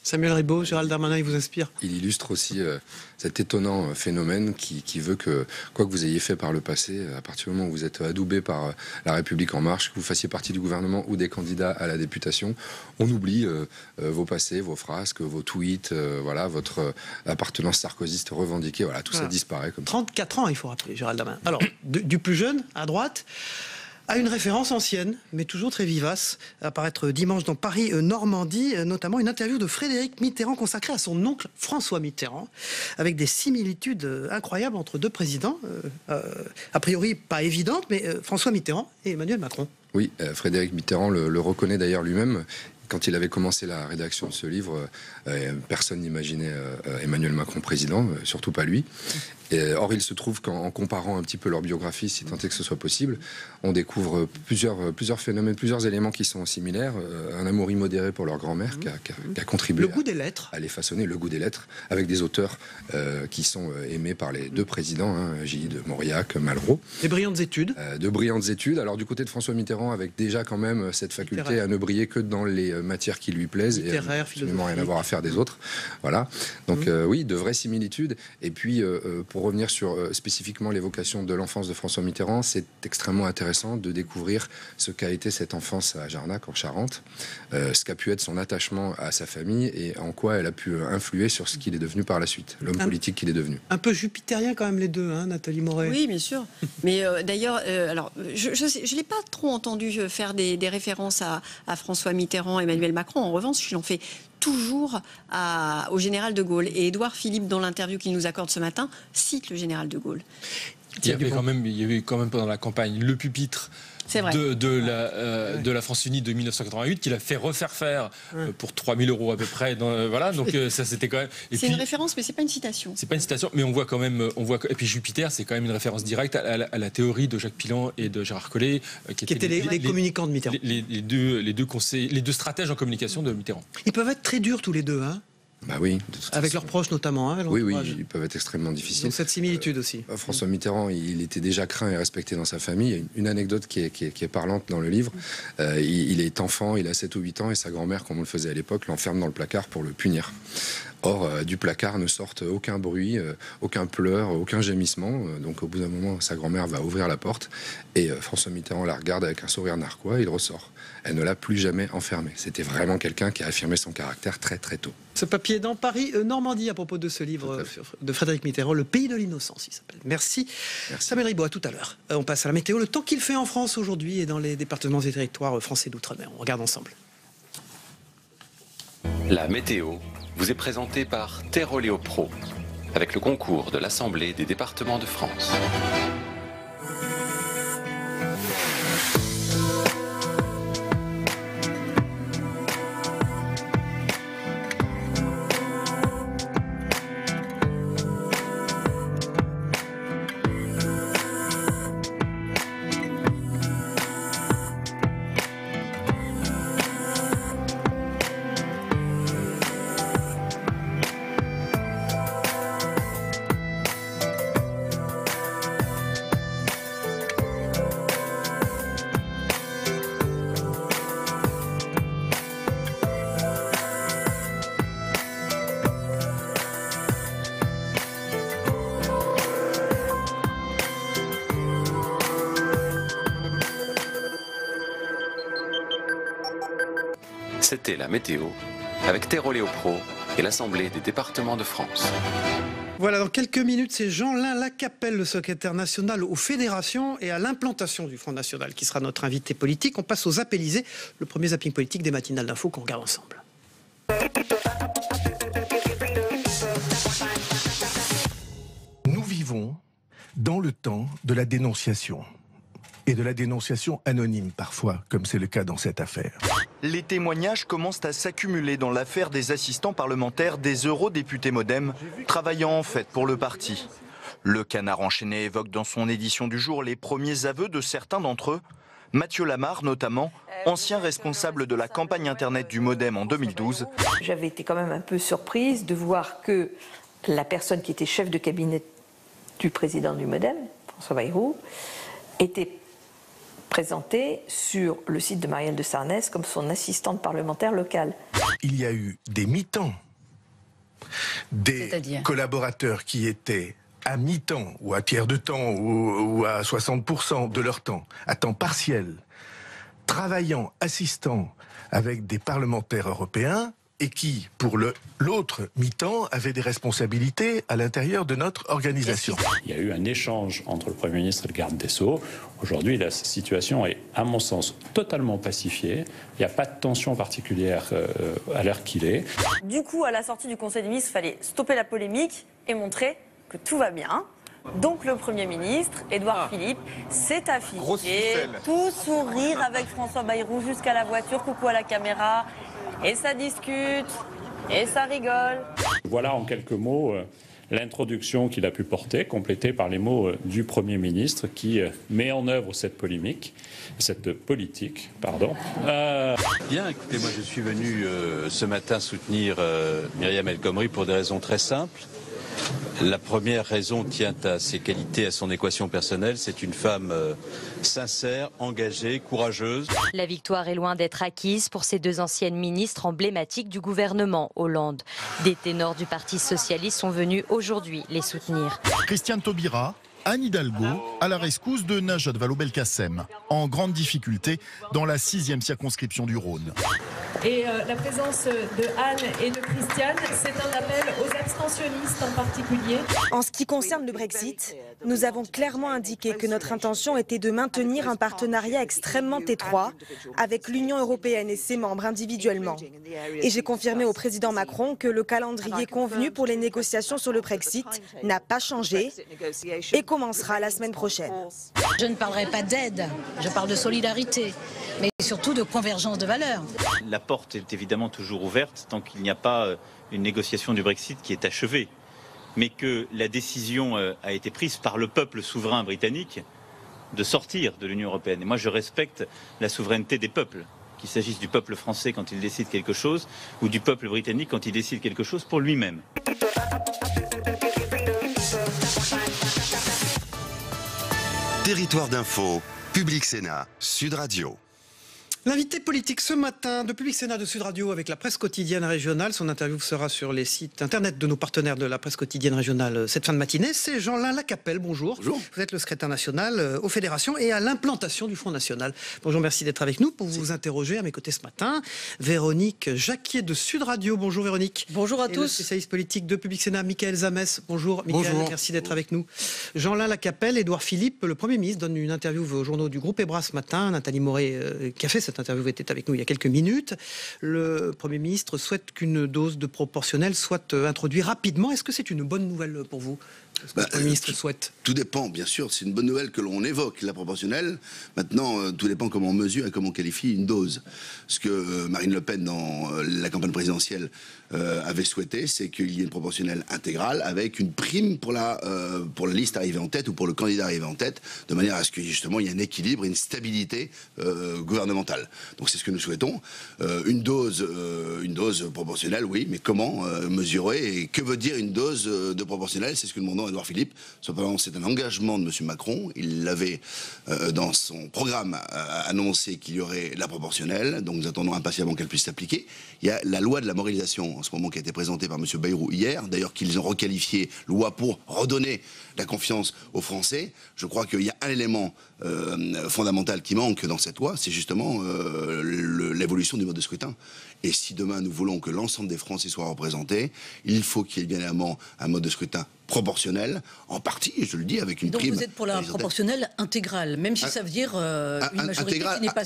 Samuel Ribaud, Gérald Darmanin, il vous inspire? Il illustre aussi cet étonnant phénomène qui veut que, quoi que vous ayez fait par le passé, à partir du moment où vous êtes adoubé par La République En Marche, que vous fassiez partie du gouvernement ou des candidats à la députation, on oublie vos passés, vos frasques, vos tweets, votre appartenance sarkozyste revendiquée, tout ça disparaît comme ça. 34 ans, il faut rappeler, Gérald Darmanin. Alors, du plus jeune, à droite, à une référence ancienne, mais toujours très vivace, apparaître dimanche dans Paris-Normandie, notamment une interview de Frédéric Mitterrand consacrée à son oncle François Mitterrand, avec des similitudes incroyables entre deux présidents, a priori pas évidentes, mais François Mitterrand et Emmanuel Macron. Oui, Frédéric Mitterrand le reconnaît d'ailleurs lui-même. Quand il avait commencé la rédaction de ce livre, personne n'imaginait Emmanuel Macron président, surtout pas lui. Or, il se trouve qu'en comparant un petit peu leur biographie, si tant est que ce soit possible, on découvre plusieurs phénomènes, plusieurs éléments qui sont similaires. Un amour immodéré pour leur grand-mère qui a contribué à les façonner, le goût des lettres, avec des auteurs qui sont aimés par les deux présidents, J. de Mauriac, Malraux. Des brillantes études. De brillantes études. Alors, du côté de François Mitterrand, avec déjà quand même cette faculté à ne briller que dans les matières qui lui plaisent et absolument rien à voir à faire des autres. Voilà. Donc oui, de vraies similitudes. Et puis pour revenir sur spécifiquement l'évocation de l'enfance de François Mitterrand, c'est extrêmement intéressant de découvrir ce qu'a été cette enfance à Jarnac en Charente, ce qu'a pu être son attachement à sa famille et en quoi elle a pu influer sur ce qu'il est devenu par la suite, l'homme politique qu'il est devenu. Un peu jupitérien quand même les deux, Nathalie Moret. Oui, bien sûr. Mais d'ailleurs, alors je ne l'ai pas trop entendu faire des références à François Mitterrand, Emmanuel Macron. En revanche, il en fait toujours au général de Gaulle. Et Édouard Philippe, dans l'interview qu'il nous accorde ce matin, cite le général de Gaulle. Il y avait quand même pendant la campagne le pupitre de la France Unie de 1988 qu'il a fait refaire pour 3 000 € à peu près. Donc ça c'était quand même. C'est une référence, mais c'est pas une citation. C'est pas une citation, mais on voit quand même. Et puis Jupiter, c'est quand même une référence directe à la théorie de Jacques Pilan et de Gérard Collé, qui étaient les communicants de Mitterrand. Les deux stratèges en communication de Mitterrand. Ils peuvent être très durs tous les deux, Bah oui, avec leurs proches notamment. Oui, ils peuvent être extrêmement difficiles. Donc cette similitude aussi. François Mitterrand, il était déjà craint et respecté dans sa famille. Il y a une anecdote qui est parlante dans le livre. Il est enfant, il a 7 ou 8 ans et sa grand-mère, comme on le faisait à l'époque, l'enferme dans le placard pour le punir. Or, du placard ne sortent aucun bruit, aucun pleur, aucun gémissement. Donc au bout d'un moment, sa grand-mère va ouvrir la porte et François Mitterrand la regarde avec un sourire narquois et il ressort. Elle ne l'a plus jamais enfermé. C'était vraiment quelqu'un qui a affirmé son caractère très très tôt. Ce papier dans Paris-Normandie à propos de ce livre de Frédéric Mitterrand, Le pays de l'innocence, il s'appelle. Merci. Samuel Ribaud, à tout à l'heure. On passe à la météo. Le temps qu'il fait en France aujourd'hui et dans les départements et territoires français d'outre-mer. On regarde ensemble. La météo vous est présentée par Terroléo Pro, avec le concours de l'Assemblée des départements de France. C'était la météo avec Terroléo Pro et l'Assemblée des départements de France. Voilà, dans quelques minutes, c'est Jean-Lin Lacapelle, le secrétaire national aux fédérations et à l'implantation du Front National, qui sera notre invité politique. On passe aux Zappélisés, le premier zapping politique des matinales d'infos qu'on regarde ensemble. Nous vivons dans le temps de la dénonciation. Et de la dénonciation anonyme parfois, comme c'est le cas dans cette affaire. Les témoignages commencent à s'accumuler dans l'affaire des assistants parlementaires des eurodéputés MoDem, travaillant en fait pour le parti. Le Canard enchaîné évoque dans son édition du jour les premiers aveux de certains d'entre eux. Mathieu Lamarre notamment, ancien responsable de la campagne internet du MoDem en 2012. J'avais été quand même un peu surprise de voir que la personne qui était chef de cabinet du président du MoDem, François Bayrou, était présentée sur le site de Marielle de Sarnez comme son assistante parlementaire locale. Il y a eu des mi-temps, des collaborateurs qui étaient à mi-temps ou à tiers de temps ou à 60% de leur temps, à temps partiel, travaillant, assistant avec des parlementaires européens et qui, pour l'autre mi-temps, avaient des responsabilités à l'intérieur de notre organisation. Il y a eu un échange entre le Premier ministre et le garde des Sceaux. Aujourd'hui, la situation est, à mon sens, totalement pacifiée. Il n'y a pas de tension particulière à l'heure qu'il est. Du coup, à la sortie du Conseil des ministres, il fallait stopper la polémique et montrer que tout va bien. Donc le Premier ministre, Édouard Philippe, s'est affiché, tout sourire avec François Bayrou jusqu'à la voiture, coucou à la caméra. Et ça discute, et ça rigole. Voilà en quelques mots l'introduction qu'il a pu porter, complétée par les mots du Premier ministre qui met en œuvre cette politique. Bien, écoutez, moi je suis venu ce matin soutenir Myriam El Khomri pour des raisons très simples. La première raison tient à ses qualités, à son équation personnelle. C'est une femme sincère, engagée, courageuse. La victoire est loin d'être acquise pour ces deux anciennes ministres emblématiques du gouvernement Hollande. Des ténors du Parti socialiste sont venus aujourd'hui les soutenir. Christiane Taubira, Anne Hidalgo, à la rescousse de Najat Vallaud-Belkacem, en grande difficulté dans la 6e circonscription du Rhône. Et la présence de Anne et de Christiane, c'est un appel aux abstentionnistes en particulier. En ce qui concerne le Brexit, nous avons clairement indiqué que notre intention était de maintenir un partenariat extrêmement étroit avec l'Union européenne et ses membres individuellement. Et j'ai confirmé au président Macron que le calendrier convenu pour les négociations sur le Brexit n'a pas changé et commencera la semaine prochaine. Je ne parlerai pas d'aide, je parle de solidarité, mais surtout de convergence de valeurs. La porte est évidemment toujours ouverte tant qu'il n'y a pas une négociation du Brexit qui est achevée, mais que la décision a été prise par le peuple souverain britannique de sortir de l'Union européenne. Et moi je respecte la souveraineté des peuples, qu'il s'agisse du peuple français quand il décide quelque chose ou du peuple britannique quand il décide quelque chose pour lui-même. Territoire d'info, Public Sénat, Sud Radio. L'invité politique ce matin de Public Sénat de Sud Radio avec la presse quotidienne régionale. Son interview sera sur les sites internet de nos partenaires de la presse quotidienne régionale cette fin de matinée. C'est Jean-Lin Lacapelle, bonjour. Bonjour. Vous êtes le secrétaire national aux fédérations et à l'implantation du Front National. Bonjour, merci d'être avec nous pour vous interroger à mes côtés ce matin. Véronique Jacquier de Sud Radio. Bonjour Véronique. Bonjour à tous. Le spécialiste politique de Public Sénat, Michael Zamès. Bonjour Michael, merci d'être avec nous. Jean-Lin Lacapelle, Édouard Philippe, le Premier ministre, donne une interview aux journaux du groupe Ebra ce matin. Nathalie Moret qui a fait cette interview était avec nous il y a quelques minutes. Le Premier ministre souhaite qu'une dose de proportionnelle soit introduite rapidement. Est-ce que c'est une bonne nouvelle pour vous ? Ce que le Premier ministre souhaite. Tout dépend, bien sûr. C'est une bonne nouvelle que l'on évoque la proportionnelle. Maintenant, tout dépend comment on mesure et comment on qualifie une dose. Ce que Marine Le Pen, dans la campagne présidentielle, avait souhaité, c'est qu'il y ait une proportionnelle intégrale avec une prime pour la liste arrivée en tête ou pour le candidat arrivé en tête, de manière à ce que justement il y ait un équilibre et une stabilité gouvernementale. Donc c'est ce que nous souhaitons. Une dose proportionnelle, oui, mais comment mesurer et que veut dire une dose de proportionnelle? C'est ce que nous demandons à Édouard Philippe. Cependant, c'est un engagement de M. Macron. Il l'avait dans son programme annoncé qu'il y aurait la proportionnelle. Donc nous attendons impatiemment qu'elle puisse s'appliquer. Il y a la loi de la moralisation en ce moment qui a été présentée par M. Bayrou hier. D'ailleurs qu'ils ont requalifié loi pour redonner la confiance aux Français. Je crois qu'il y a un élément fondamental qui manque dans cette loi, c'est justement l'évolution du mode de scrutin. Et si demain nous voulons que l'ensemble des Français soient représentés, il faut qu'il y ait bien évidemment un mode de scrutin proportionnel, en partie, je le dis, avec une prime. Donc vous êtes pour la proportionnelle intégrale, même si ça veut dire une majorité qui n'est pas...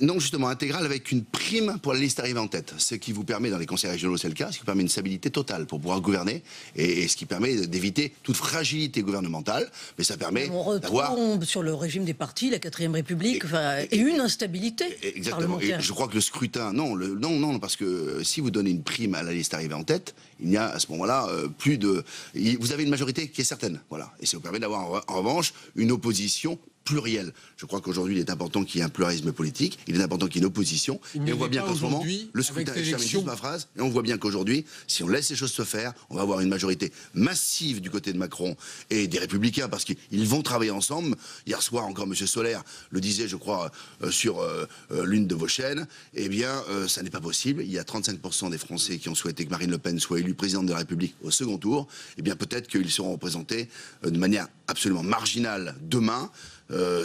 Non, justement, intégrale avec une prime pour la liste arrivée en tête. Ce qui vous permet, dans les conseils régionaux, c'est le cas, ce qui permet une stabilité totale pour pouvoir gouverner et ce qui permet d'éviter toute fragilité gouvernementale. Mais ça permet d'avoir... On retombe sur le régime des partis, la 4ème République, et une instabilité parlementaire. Et je crois que le scrutin... Non, parce que si vous donnez une prime à la liste arrivée en tête, il n'y a à ce moment-là plus de... Vous avez une majorité qui est certaine, voilà. Et ça vous permet d'avoir en revanche une opposition plurielle. Je crois qu'aujourd'hui, il est important qu'il y ait un pluralisme politique, il est important qu'il y ait une opposition, et on voit bien qu'en ce moment, le scrutin, je termine juste ma phrase, et on voit bien qu'aujourd'hui, si on laisse les choses se faire, on va avoir une majorité massive du côté de Macron et des Républicains, parce qu'ils vont travailler ensemble. Hier soir, encore M. Solaire le disait, je crois, sur l'une de vos chaînes, eh bien, ça n'est pas possible. Il y a 35% des Français qui ont souhaité que Marine Le Pen soit élue présidente de la République au second tour. Eh bien, peut-être qu'ils seront représentés de manière absolument marginale demain.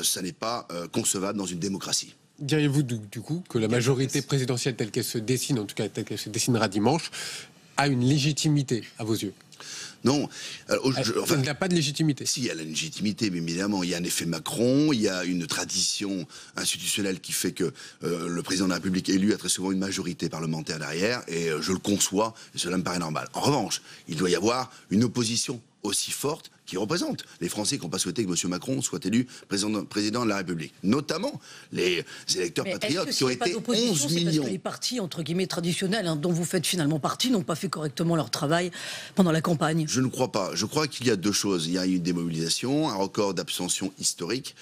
Ça n'est pas concevable dans une démocratie. Diriez-vous du coup que la majorité présidentielle telle qu'elle se dessine, en tout cas telle qu'elle se dessinera dimanche, a une légitimité à vos yeux? Non. Elle n'a pas de légitimité. Si, elle a une légitimité, mais évidemment, il y a un effet Macron, il y a une tradition institutionnelle qui fait que le président de la République élu a très souvent une majorité parlementaire derrière, et je le conçois, et cela me paraît normal. En revanche, il doit y avoir une opposition aussi forte qui représente les Français qui n'ont pas souhaité que M. Macron soit élu président de la République. Notamment les électeurs patriotes qui ont été 11 millions. Parce que les partis, entre guillemets, traditionnels, dont vous faites finalement partie, n'ont pas fait correctement leur travail pendant la campagne. Je ne crois pas. Je crois qu'il y a deux choses. Il y a eu une démobilisation, un record d'abstention historique,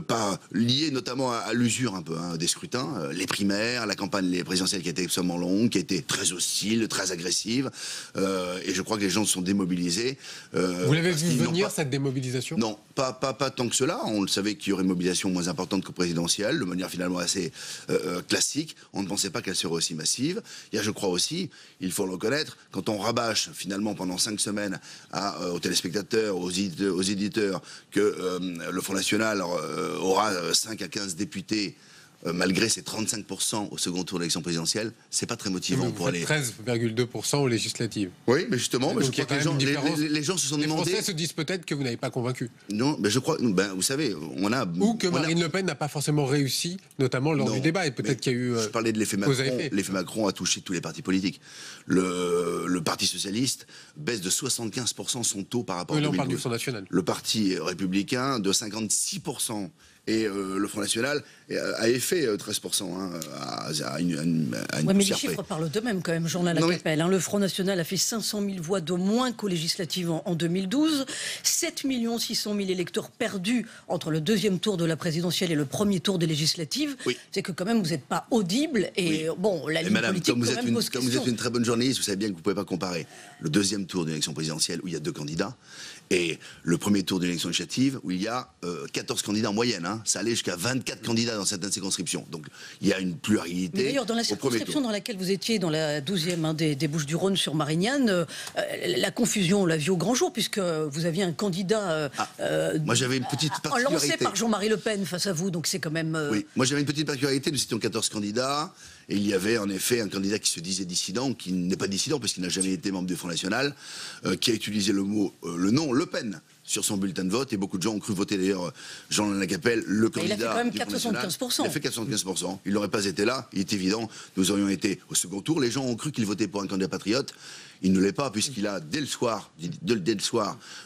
pas lié notamment à l'usure un peu des scrutins, les primaires, la campagne présidentielle qui a été extrêmement longue, qui a été très hostile, très agressive, et je crois que les gens se sont démobilisés. Vous l'avez vu venir, cette démobilisation? Non, pas tant que cela. On le savait qu'il y aurait une mobilisation moins importante que présidentielle, de manière finalement assez classique. On ne pensait pas qu'elle serait aussi massive. Il y a, je crois aussi, il faut le reconnaître, quand on rabâche finalement pendant 5 semaines aux téléspectateurs, aux éditeurs, que le Front National aura 5 à 15 députés, malgré ces 35% au second tour de l'élection présidentielle, c'est pas très motivant pour aller... 13,2% aux législatives. Oui, mais justement, je crois que les gens se sont demandé... Les Français se disent peut-être que vous n'avez pas convaincu. Non, mais je crois... vous savez, on a... Ou que Marine Le Pen n'a pas forcément réussi, notamment lors du débat, et peut-être qu'il y a eu... Je parlais de l'effet Macron. L'effet Macron a touché tous les partis politiques. Le Parti Socialiste baisse de 75% son taux par rapport à 2012. On parle du Front National. Le Parti Républicain de 56%. Et le Front National avait fait 13% à une mais les chiffres parlent d'eux-mêmes quand même, Jean-Alain Lacapelle. Le Front National a fait 500 000 voix de moins qu'aux législatives en 2012, 7 600 000 électeurs perdus entre le deuxième tour de la présidentielle et le premier tour des législatives. Oui. C'est que quand même vous n'êtes pas audible et bon, la ligne politique quand même pose question. Comme vous êtes une très bonne journaliste, vous savez bien que vous ne pouvez pas comparer le deuxième tour d'une élection présidentielle où il y a 2 candidats et le premier tour d'une élection législative où il y a 14 candidats en moyenne. Ça allait jusqu'à 24 candidats dans certaines circonscriptions. Donc il y a une pluralité. D'ailleurs, dans la circonscription dans laquelle vous étiez, dans la 12e des Bouches-du-Rhône sur Marignane, la confusion, on l'a vu au grand jour, puisque vous aviez un candidat... moi j'avais une petite particularité. Lancé par Jean-Marie Le Pen face à vous, donc c'est quand même... Oui, moi j'avais une petite particularité, nous étions 14 candidats. Et il y avait en effet un candidat qui se disait dissident, qui n'est pas dissident parce qu'il n'a jamais été membre du Front National, qui a utilisé le nom Le Pen sur son bulletin de vote. Et beaucoup de gens ont cru voter d'ailleurs Jean-Alain Lacapelle, le candidat. Il a fait quand même 4,75%. Il a fait 4,75%. Il n'aurait pas été là. Il est évident, nous aurions été au second tour. Les gens ont cru qu'il votait pour un candidat patriote. Il ne l'est pas, puisqu'il a, dès le soir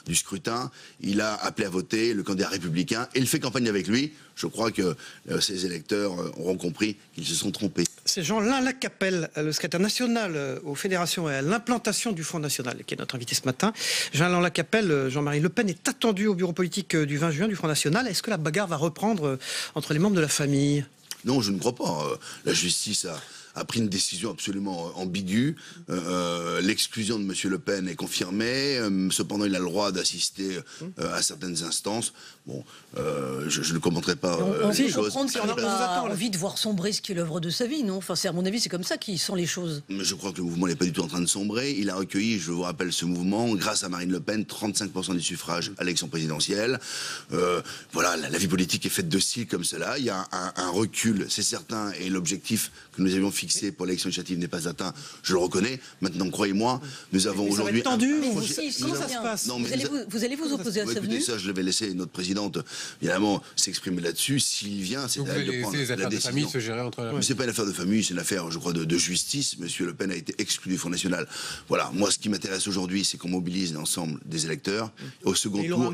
du scrutin, il a appelé à voter le candidat républicain et il fait campagne avec lui. Je crois que ces électeurs auront compris qu'ils se sont trompés. C'est Jean-Alain Lacapelle, le secrétaire national aux fédérations et à l'implantation du Front National, qui est notre invité ce matin. Jean-Alain Lacapelle, Jean-Marie Le Pen est attendu au bureau politique du 20 juin du Front National. Est-ce que la bagarre va reprendre entre les membres de la famille ? Non, je ne crois pas. La justice a pris une décision absolument ambiguë. L'exclusion de M. Le Pen est confirmée. Cependant, il a le droit d'assister à certaines instances. Bon, je ne commenterai pas les choses. On n'a pas envie de voir sombrer ce qui est l'œuvre de sa vie, non? Enfin, à mon avis, c'est comme ça qu'ils sont les choses. Mais je crois que le mouvement n'est pas du tout en train de sombrer. Il a recueilli, je vous rappelle, ce mouvement, grâce à Marine Le Pen, 35% des suffrages à l'élection présidentielle. Voilà, la vie politique est faite de styles comme cela. Il y a un recul, c'est certain, et l'objectif que nous avions fixé pour l'élection législative n'est pas atteint. Je le reconnais. Maintenant, croyez-moi, nous avons aujourd'hui... Ça va être tendu. Comment ça se passe? Vous allez vous opposer à sa venue? Ça, je vais laisser notre présidente, évidemment, s'exprimer là-dessus. S'il vient, c'est à elle de prendre la décision. Famille se gérer entre mais c'est pas une affaire de famille, c'est une affaire, je crois, de justice. Monsieur Le Pen a été exclu du Front National. Voilà, moi, ce qui m'intéresse aujourd'hui, c'est qu'on mobilise l'ensemble des électeurs. Au second tour,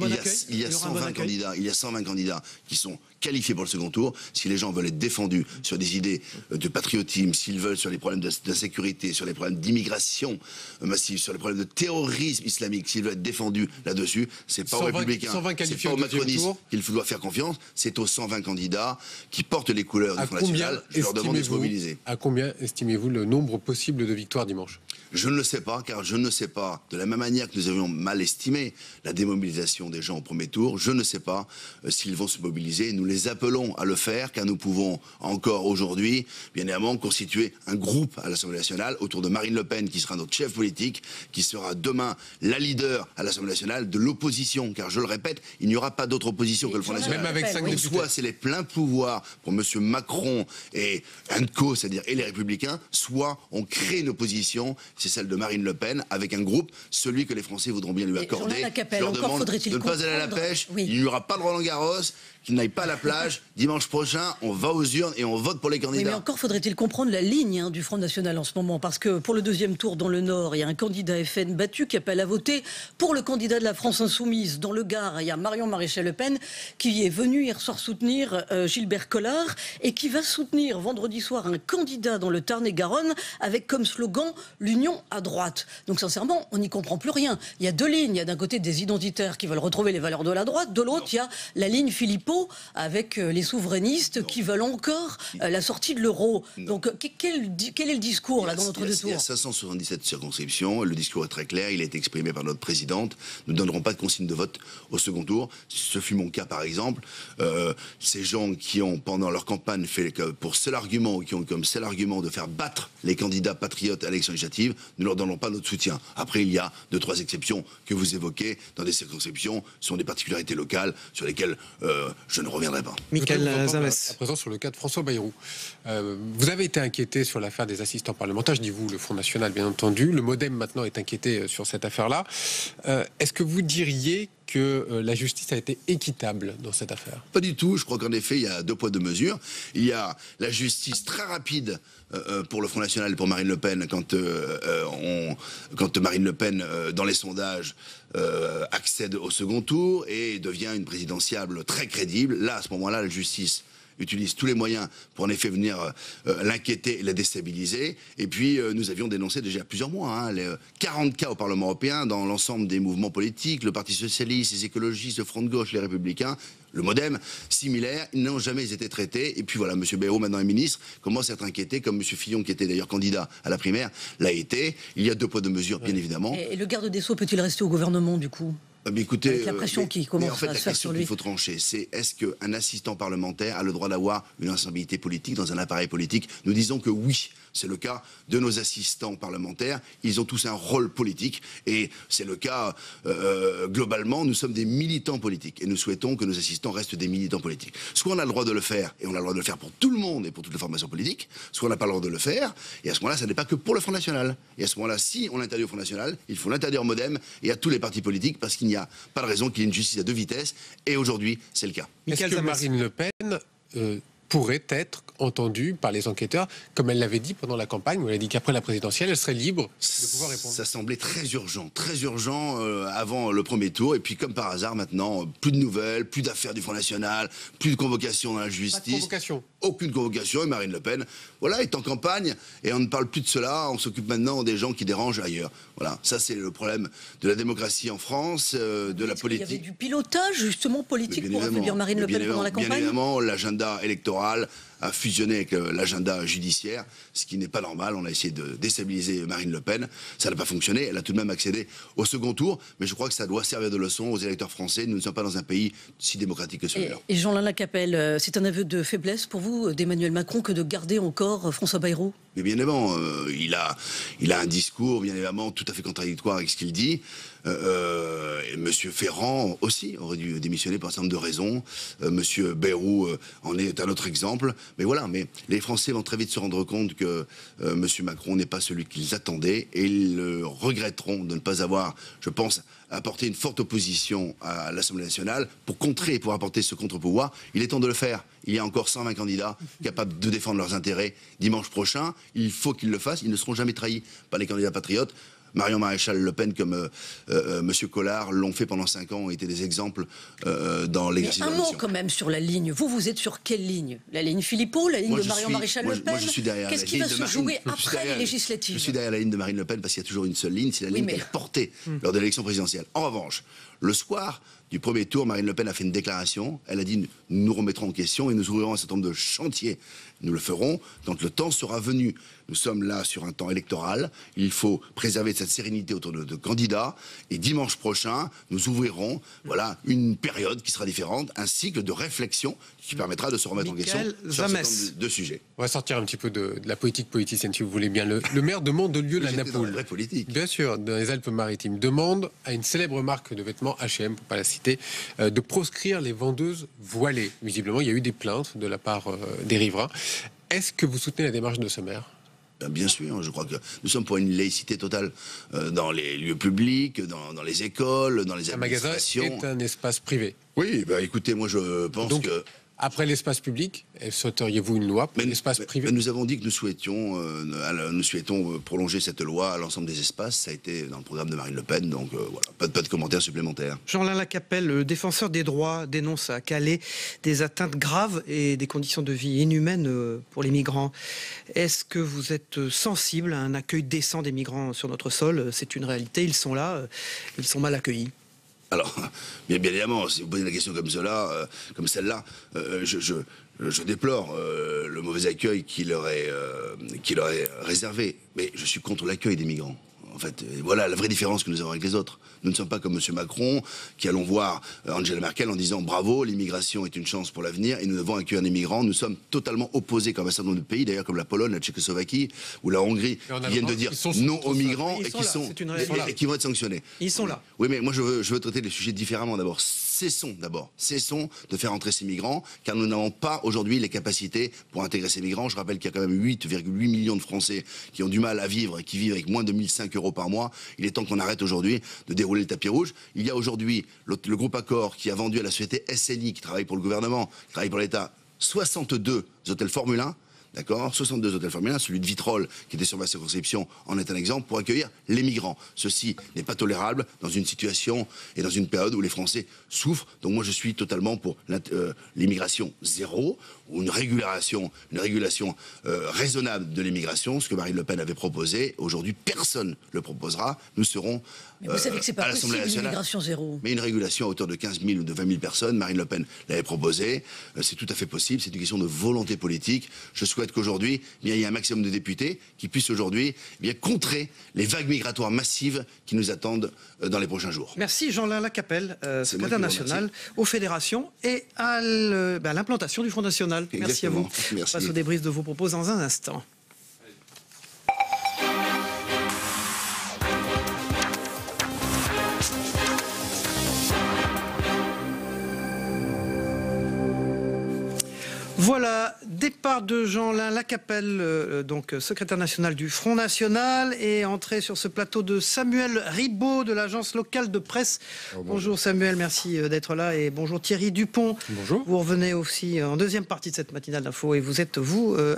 il y a 120 candidats. Il y a 120 candidats qui sont qualifiés pour le second tour. Si les gens veulent être défendus sur des idées de patriotisme, s'ils veulent sur les problèmes d'insécurité, sur les problèmes d'immigration massive, sur les problèmes de terrorisme islamique, s'ils veulent être défendus là-dessus, c'est pas aux républicains, c'est pas aux macronistes qu'il doit faire confiance, c'est aux 120 candidats qui portent les couleurs du Front National. Je leur demande de se mobiliser. À combien estimez-vous le nombre possible de victoires dimanche? Je ne le sais pas, car je ne sais pas, de la même manière que nous avions mal estimé la démobilisation des gens au premier tour, je ne sais pas s'ils vont se mobiliser. Nous les appelons à le faire, car nous pouvons encore aujourd'hui, bien évidemment, constituer un groupe à l'Assemblée nationale autour de Marine Le Pen, qui sera notre chef politique, qui sera demain la leader à l'Assemblée nationale de l'opposition, car je le répète, il n'y aura pas d'autre opposition que le Front National. Même avec 5 députés. Soit c'est les pleins pouvoirs pour M. Macron et co, c'est-à-dire et les Républicains, soit on crée une opposition, c'est celle de Marine Le Pen, avec un groupe, celui que les Français voudront bien lui accorder. Je leur demande de ne pas aller à la pêche, il n'y aura pas de Roland-Garros, qu'ils n'aillent pas à la plage. Dimanche prochain, on va aux urnes et on vote pour les candidats. Oui, mais encore faudrait-il comprendre la ligne du Front National en ce moment, parce que pour le deuxième tour dans le Nord, il y a un candidat FN battu qui appelle à voter pour le candidat de la France Insoumise. Dans le Gard, il y a Marion Maréchal Le Pen qui est venu hier soir soutenir Gilbert Collard et qui va soutenir vendredi soir un candidat dans le Tarn-et-Garonne avec comme slogan l'union à droite. Donc sincèrement, on n'y comprend plus rien. Il y a deux lignes. Il y a d'un côté des identitaires qui veulent retrouver les valeurs de la droite, de l'autre, il y a la ligne Philippot avec les souverainistes qui veulent encore la sortie de l'euro. Donc quel est le discours là dans notre deux tours? Il y a 577 circonscriptions, le discours est très clair, il a été exprimé par notre présidente. Nous ne donnerons pas de consigne de vote au second tour. Ce fut mon cas par exemple. Ces gens qui ont pendant leur campagne fait pour seul argument, ou qui ont comme seul argument de faire battre les candidats patriotes à l'élection législative, nous ne leur donnons pas notre soutien. Après, il y a 2-3 exceptions que vous évoquez dans des circonscriptions, ce sont des particularités locales sur lesquelles je ne reviendrai pas. Michael Zamès. À présent, sur le cas de François Bayrou. Vous avez été inquiété sur l'affaire des assistants parlementaires, je dis vous, le Front National bien entendu. Le MoDem maintenant est inquiété sur cette affaire-là. Est-ce que vous diriez que la justice a été équitable dans cette affaire? Pas du tout. Je crois qu'en effet, il y a 2 poids 2 mesures. Il y a la justice très rapide pour le Front National et pour Marine Le Pen quand Marine Le Pen, dans les sondages, accède au second tour et devient une présidentiable très crédible. Là, à ce moment-là, la justice utilise tous les moyens pour en effet venir l'inquiéter et la déstabiliser. Et puis nous avions dénoncé déjà plusieurs mois les 40 cas au Parlement européen dans l'ensemble des mouvements politiques, le Parti socialiste, les écologistes, le Front de gauche, les Républicains, le MoDem, similaires, ils n'ont jamais été traités. Et puis voilà, M. Bayrou, maintenant est ministre, commence à être inquiété, comme M. Fillon, qui était d'ailleurs candidat à la primaire, l'a été. Il y a 2 poids 2 mesures, bien évidemment. Et le garde des Sceaux peut-il rester au gouvernement, du coup? Mais écoutez, avec la pression qui commence en fait, à se faire sur lui. La question qu'il faut trancher, c'est est-ce qu'un assistant parlementaire a le droit d'avoir une responsabilité politique dans un appareil politique? Nous disons que oui, c'est le cas de nos assistants parlementaires. Ils ont tous un rôle politique et c'est le cas, globalement, nous sommes des militants politiques et nous souhaitons que nos assistants restent des militants politiques. Soit on a le droit de le faire et on a le droit de le faire pour tout le monde et pour toutes les formations politiques, soit on n'a pas le droit de le faire et à ce moment-là, ça n'est pas que pour le Front National. Et à ce moment-là, si on l'interdit au Front National, il faut l'interdire au MoDem et à tous les partis politiques parce qu'il n'y a pas de raison qu'il y ait une justice à 2 vitesses et aujourd'hui, c'est le cas. Est-ce que Marine Le Pen pourrait être entendue par les enquêteurs, comme elle l'avait dit pendant la campagne, où elle a dit qu'après la présidentielle, elle serait libre de pouvoir répondre? Ça semblait très urgent avant le premier tour. Et puis, comme par hasard, maintenant, plus de nouvelles, plus d'affaires du Front National, plus de convocations dans la justice. Pas de convocation. Aucune convocation. Et Marine Le Pen, voilà, est en campagne. Et on ne parle plus de cela. On s'occupe maintenant des gens qui dérangent ailleurs. Voilà, ça c'est le problème de la démocratie en France, de la politique. Il y avait du pilotage, justement, politique pour affaiblir Marine Le Pen pendant la campagne? Bien évidemment, l'agenda électoral a fusionné avec l'agenda judiciaire, ce qui n'est pas normal. On a essayé de déstabiliser Marine Le Pen. Ça n'a pas fonctionné. Elle a tout de même accédé au second tour. Mais je crois que ça doit servir de leçon aux électeurs français. Nous ne sommes pas dans un pays si démocratique que celui-là. Et Jean-Lin Lacapelle, c'est un aveu de faiblesse pour vous d'Emmanuel Macron que de garder encore François Bayrou? Mais bien évidemment, il a un discours bien évidemment tout à fait contradictoire avec ce qu'il dit. Monsieur Ferrand aussi aurait dû démissionner pour un certain nombre de raisons. Monsieur Bayrou en est un autre exemple. Mais voilà, mais les Français vont très vite se rendre compte que Monsieur Macron n'est pas celui qu'ils attendaient et ils regretteront de ne pas avoir, je pense, apporté une forte opposition à l'Assemblée nationale pour contrer et pour apporter ce contre-pouvoir. Il est temps de le faire. Il y a encore 120 candidats capables de défendre leurs intérêts dimanche prochain. Il faut qu'ils le fassent. Ils ne seront jamais trahis par les candidats patriotes. Marion Maréchal Le Pen comme Monsieur Collard l'ont fait pendant 5 ans, ont été des exemples dans l'exercice de la mission. Un mot quand même sur la ligne. Vous êtes sur quelle ligne? La ligne Philippot, la ligne de Marion Maréchal Le Pen? Moi, je suis derrière. Qu'est-ce qui va se jouer après les législatives? Je suis derrière la ligne de Marine Le Pen parce qu'il y a toujours une seule ligne, c'est la ligne qu'elle a portée lors de l'élection présidentielle. En revanche, le soir du premier tour, Marine Le Pen a fait une déclaration. Elle a dit « nous nous remettrons en question et nous ouvrirons un certain nombre de chantiers. Nous le ferons quand le temps sera venu. Nous sommes là sur un temps électoral. Il faut préserver cette sérénité autour de candidats. Et dimanche prochain, nous ouvrirons une période qui sera différente, un cycle de réflexion qui permettra de se remettre en question sur un certain nombre de sujets. On va sortir un petit peu de la politique politicienne, si vous voulez bien. Le maire de Mandelieu, la Napoule. Dans la vraie politique. Bien sûr, dans les Alpes-Maritimes, demande à une célèbre marque de vêtements, H&M, pour ne pas la citer, de proscrire les vendeuses voilées. Visiblement, il y a eu des plaintes de la part des riverains. Est-ce que vous soutenez la démarche de ce maire ? Bien sûr, je crois que nous sommes pour une laïcité totale dans les lieux publics, dans les écoles, dans les administrations. Un magasin est un espace privé. Oui, écoutez, moi je pense que... Après l'espace public, souhaiteriez-vous une loi pour l'espace privé? Nous avons dit que nous souhaitions prolonger cette loi à l'ensemble des espaces. Ça a été dans le programme de Marine Le Pen, donc pas de commentaires supplémentaires. Jean-Lin Lacapelle, le défenseur des droits, dénonce à Calais des atteintes graves et des conditions de vie inhumaines pour les migrants. Est-ce que vous êtes sensible à un accueil décent des migrants sur notre sol? C'est une réalité, ils sont là, ils sont mal accueillis. Alors, bien évidemment, si vous posez la question comme celle-là, je déplore le mauvais accueil qui leur est réservé. Mais je suis contre l'accueil des migrants. En fait, voilà la vraie différence que nous avons avec les autres. Nous ne sommes pas comme M. Macron, qui allons voir Angela Merkel en disant « Bravo, l'immigration est une chance pour l'avenir et nous devons accueillir des migrants ». Nous sommes totalement opposés comme un certain nombre de pays, d'ailleurs comme la Pologne, la Tchécoslovaquie ou la Hongrie, qui viennent de dire non aux migrants et qui vont être sanctionnés. Ils sont là. Oui, mais moi je veux traiter les sujets différemment d'abord. Cessons de faire entrer ces migrants, car nous n'avons pas aujourd'hui les capacités pour intégrer ces migrants. Je rappelle qu'il y a quand même 8,8 millions de Français qui ont du mal à vivre et qui vivent avec moins de 1005 € par mois. Il est temps qu'on arrête aujourd'hui de dérouler le tapis rouge. Il y a aujourd'hui le groupe Accor qui a vendu à la société SNI, qui travaille pour le gouvernement, qui travaille pour l'État, 62 hôtels Formule 1. D'accord, 62 hôtels Formule 1, celui de Vitrolles, qui était sur ma circonscription, en est un exemple pour accueillir les migrants. Ceci n'est pas tolérable dans une situation et dans une période où les Français souffrent. Donc moi je suis totalement pour l'immigration zéro, ou une régulation raisonnable de l'immigration, ce que Marine Le Pen avait proposé. Aujourd'hui, personne ne le proposera. Nous serons mais vous savez que c'est pas à l'Assemblée nationale. L'immigration zéro. Mais une régulation à hauteur de 15 000 ou de 20 000 personnes, Marine Le Pen l'avait proposé. C'est tout à fait possible. C'est une question de volonté politique. Je souhaite qu'aujourd'hui, il y ait un maximum de députés qui puissent aujourd'hui contrer les vagues migratoires massives qui nous attendent dans les prochains jours. Merci Jean-Lin Lacapelle, secrétaire national aux fédérations et à l'implantation du Front National. Exactement. Merci à vous. Merci. On passe au débrief de vos propos dans un instant. Voilà, départ de Jean-Lin Lacapelle, donc secrétaire national du Front National, et entrée sur ce plateau de Samuel Ribaud de l'agence locale de presse. Bonjour Samuel, merci d'être là, et bonjour Thierry Dupont. Bonjour. Vous revenez aussi en deuxième partie de cette matinale d'info, et vous êtes,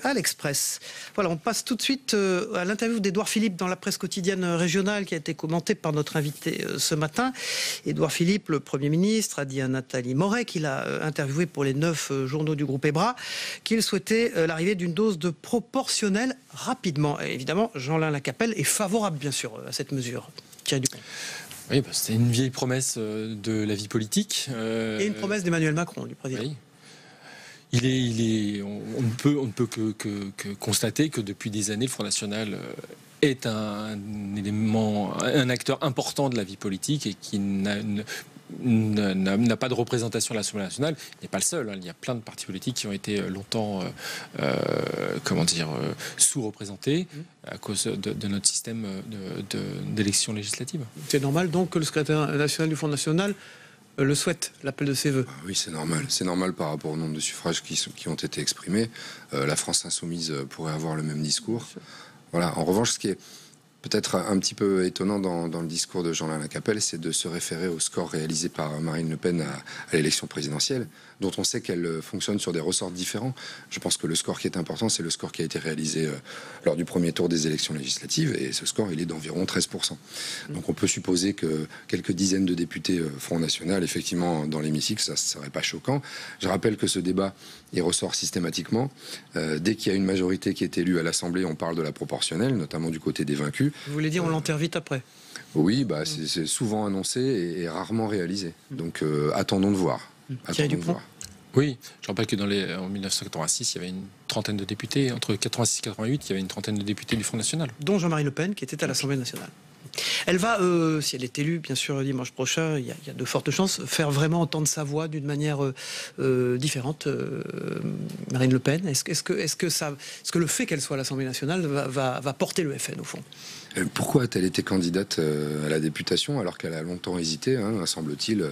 à l'Express. Voilà, on passe tout de suite à l'interview d'Édouard Philippe dans la presse quotidienne régionale, qui a été commentée par notre invité ce matin. Édouard Philippe, le Premier ministre, a dit à Nathalie Moret, qu'il a interviewé pour les 9 journaux du groupe EBRA, qu'il souhaitait l'arrivée d'une dose de proportionnelle rapidement. Et évidemment, Jean-Lin Lacapelle est favorable, bien sûr, à cette mesure. Thierry Dupont. Oui, c'est une vieille promesse de la vie politique. Et une promesse d'Emmanuel Macron, du président. Oui. On ne peut que constater que depuis des années, le Front National est un acteur important de la vie politique et qui n'a pas de représentation à l'Assemblée nationale. Il n'est pas le seul. Il y a plein de partis politiques qui ont été longtemps, sous-représentés à cause de notre système d'élection législative. C'est normal donc que le secrétaire national du Front National le souhaite, l'appel de ses voeux. Oui, c'est normal. C'est normal par rapport au nombre de suffrages qui ont été exprimés. La France insoumise pourrait avoir le même discours. Voilà. En revanche, ce qui est peut-être un petit peu étonnant dans le discours de Jean-Alain Lacapelle, c'est de se référer au score réalisé par Marine Le Pen à l'élection présidentielle, dont on sait qu'elle fonctionne sur des ressorts différents. Je pense que le score qui est important, c'est le score qui a été réalisé lors du premier tour des élections législatives, et ce score, il est d'environ 13%. Donc on peut supposer que quelques dizaines de députés Front National, effectivement, dans l'hémicycle, ça ne serait pas choquant. Je rappelle que ce débat, il ressort systématiquement. Dès qu'il y a une majorité qui est élue à l'Assemblée, on parle de la proportionnelle, notamment du côté des vaincus. Vous voulez dire on l'enterre vite après? Oui, c'est souvent annoncé et rarement réalisé. Donc attendons de voir. Oui, je rappelle que en 1986, il y avait une trentaine de députés. Entre 86 et 88, il y avait une trentaine de députés du Front National. Dont Jean-Marie Le Pen, qui était à l'Assemblée nationale. Elle va, si elle est élue, bien sûr, dimanche prochain, il y a de fortes chances, faire vraiment entendre sa voix d'une manière différente. Marine Le Pen, est-ce que le fait qu'elle soit à l'Assemblée nationale va porter le FN, au fond? Pourquoi a-t-elle été candidate à la députation alors qu'elle a longtemps hésité, semble-t-il,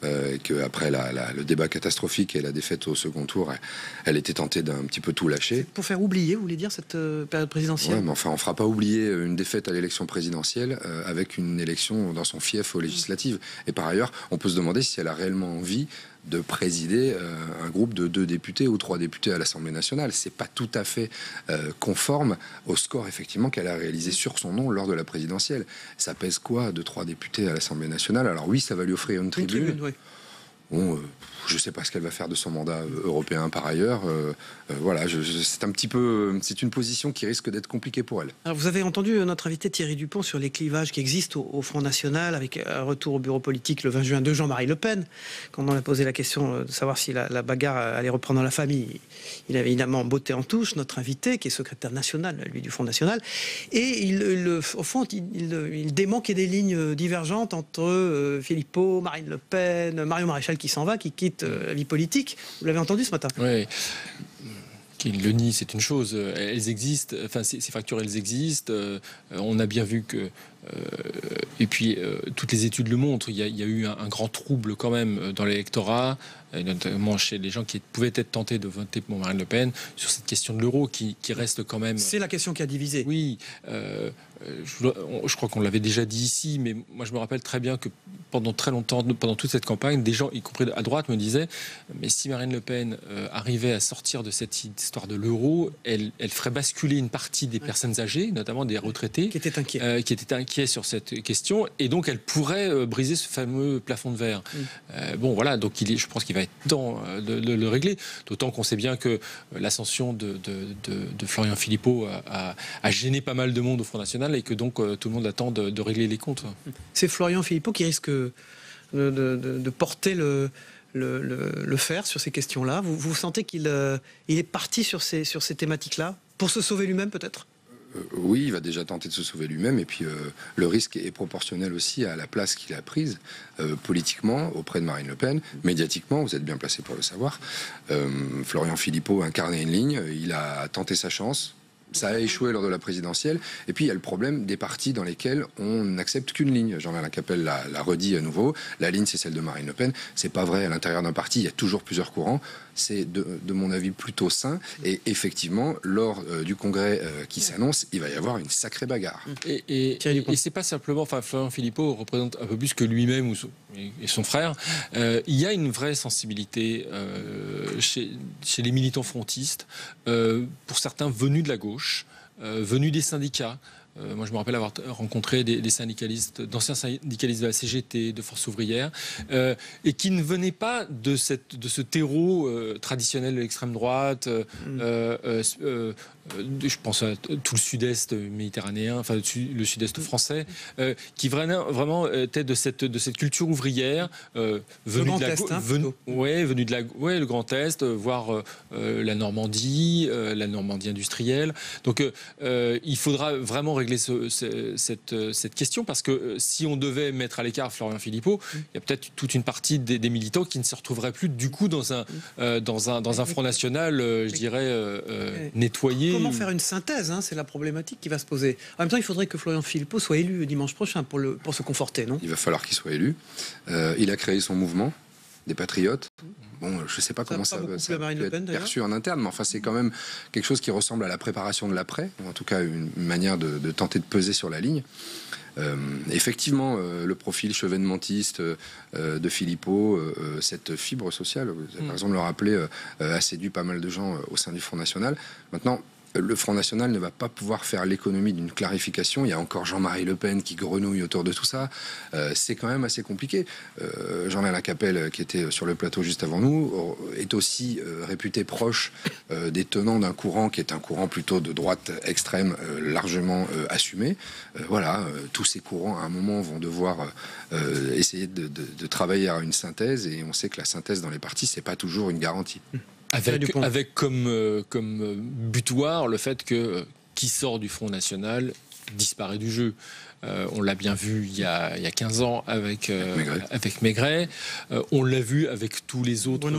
et qu'après le débat catastrophique et la défaite au second tour, elle était tentée d'un petit peu tout lâcher? Pour faire oublier, vous voulez dire, cette période présidentielle? Ouais, mais enfin, on ne fera pas oublier une défaite à l'élection présidentielle avec une élection dans son fief aux législatives. Et par ailleurs, on peut se demander si elle a réellement envie de présider un groupe de 2 députés ou 3 députés à l'Assemblée nationale. C'est pas tout à fait conforme au score effectivement qu'elle a réalisé sur son nom lors de la présidentielle. Ça pèse quoi de 3 députés à l'Assemblée nationale? Alors oui, ça va lui offrir une tribune. Oui. Bon, je ne sais pas ce qu'elle va faire de son mandat européen par ailleurs. Voilà, c'est une position qui risque d'être compliquée pour elle. Alors vous avez entendu notre invité Thierry Dupont sur les clivages qui existent au Front National, avec un retour au bureau politique le 20 juin de Jean-Marie Le Pen. Quand on a posé la question de savoir si la bagarre allait reprendre dans la famille, il avait évidemment botté en touche, notre invité, qui est secrétaire national, lui, du Front National. Et au fond, il dément qu'il y ait des lignes divergentes entre Philippot, Marine Le Pen, Marion Maréchal qui s'en va, qui quitte la vie politique. Vous l'avez entendu ce matin? Oui. Qu'il le nie, c'est une chose. Elles existent. Enfin, ces fractures, elles existent. On a bien vu que. Et puis, toutes les études le montrent. Il y a eu un grand trouble quand même dans l'électorat, notamment chez les gens qui pouvaient être tentés de voter pour Marine Le Pen sur cette question de l'euro qui reste quand même. C'est la question qui a divisé. Oui. Je crois qu'on l'avait déjà dit ici, mais moi je me rappelle très bien que pendant très longtemps, pendant toute cette campagne, des gens, y compris à droite, me disaient mais si Marine Le Pen arrivait à sortir de cette histoire de l'euro, elle ferait basculer une partie des personnes âgées, notamment des retraités, qui étaient inquiets sur cette question, et donc elle pourrait briser ce fameux plafond de verre. Bon voilà, donc je pense qu'il va être temps de le régler, d'autant qu'on sait bien que l'ascension de Florian Philippot a gêné pas mal de monde au Front National, et que donc tout le monde attend de régler les comptes. C'est Florian Philippot qui risque de porter le fer sur ces questions-là. Vous sentez qu'il est parti sur ces thématiques-là pour se sauver lui-même peut-être? Oui, il va déjà tenter de se sauver lui-même, et puis le risque est proportionnel aussi à la place qu'il a prise politiquement auprès de Marine Le Pen, médiatiquement, vous êtes bien placé pour le savoir. Florian Philippot incarnait une ligne, il a tenté sa chance. Ça a échoué lors de la présidentielle. Et puis, il y a le problème des partis dans lesquels on n'accepte qu'une ligne. Jean-Alain Lacapelle l'a redit à nouveau. La ligne, c'est celle de Marine Le Pen. C'est pas vrai. À l'intérieur d'un parti, il y a toujours plusieurs courants. C'est, de mon avis, plutôt sain. Et effectivement, lors du congrès qui s'annonce, il va y avoir une sacrée bagarre. Et c'est pas simplement... Enfin, Florian Philippot représente un peu plus que lui-même et son frère. Il y a une vraie sensibilité chez les militants frontistes, pour certains venus de la gauche, venus des syndicats, moi je me rappelle avoir rencontré des syndicalistes, d'anciens syndicalistes de la CGT, de Force ouvrière, et qui ne venaient pas de ce terreau traditionnel de l'extrême droite. Je pense à tout le sud-est méditerranéen, enfin le sud-est français, qui vraiment était de cette culture ouvrière venue de le Grand Est, voire la Normandie industrielle. Donc il faudra vraiment régler cette question, parce que si on devait mettre à l'écart Florian Philippot, il y a peut-être toute une partie des militants qui ne se retrouveraient plus du coup dans un Front National, je dirais, nettoyé. Comment faire une synthèse, hein, c'est la problématique qui va se poser. En même temps, il faudrait que Florian Philippot soit élu dimanche prochain pour se conforter, non ? Il va falloir qu'il soit élu. Il a créé son mouvement des Patriotes. Bon, je ne sais pas comment ça peut être perçu en interne, mais enfin, c'est quand même quelque chose qui ressemble à la préparation de l'après, ou en tout cas une manière de tenter de peser sur la ligne. Effectivement, le profil chevènementiste de Philippot, cette fibre sociale, vous avez raison de le rappeler, a séduit pas mal de gens au sein du Front National. Maintenant, le Front National ne va pas pouvoir faire l'économie d'une clarification. Il y a encore Jean-Marie Le Pen qui grenouille autour de tout ça. C'est quand même assez compliqué. Jean-Alain Lacapelle, qui était sur le plateau juste avant nous, est aussi réputé proche des tenants d'un courant qui est un courant plutôt de droite extrême, largement assumé. Tous ces courants, à un moment, vont devoir essayer de travailler à une synthèse, et on sait que la synthèse dans les partis, c'est pas toujours une garantie. Avec comme butoir le fait que qui sort du Front National disparaît du jeu. On l'a bien vu il y a 15 ans avec Maigret. On l'a vu avec tous les autres,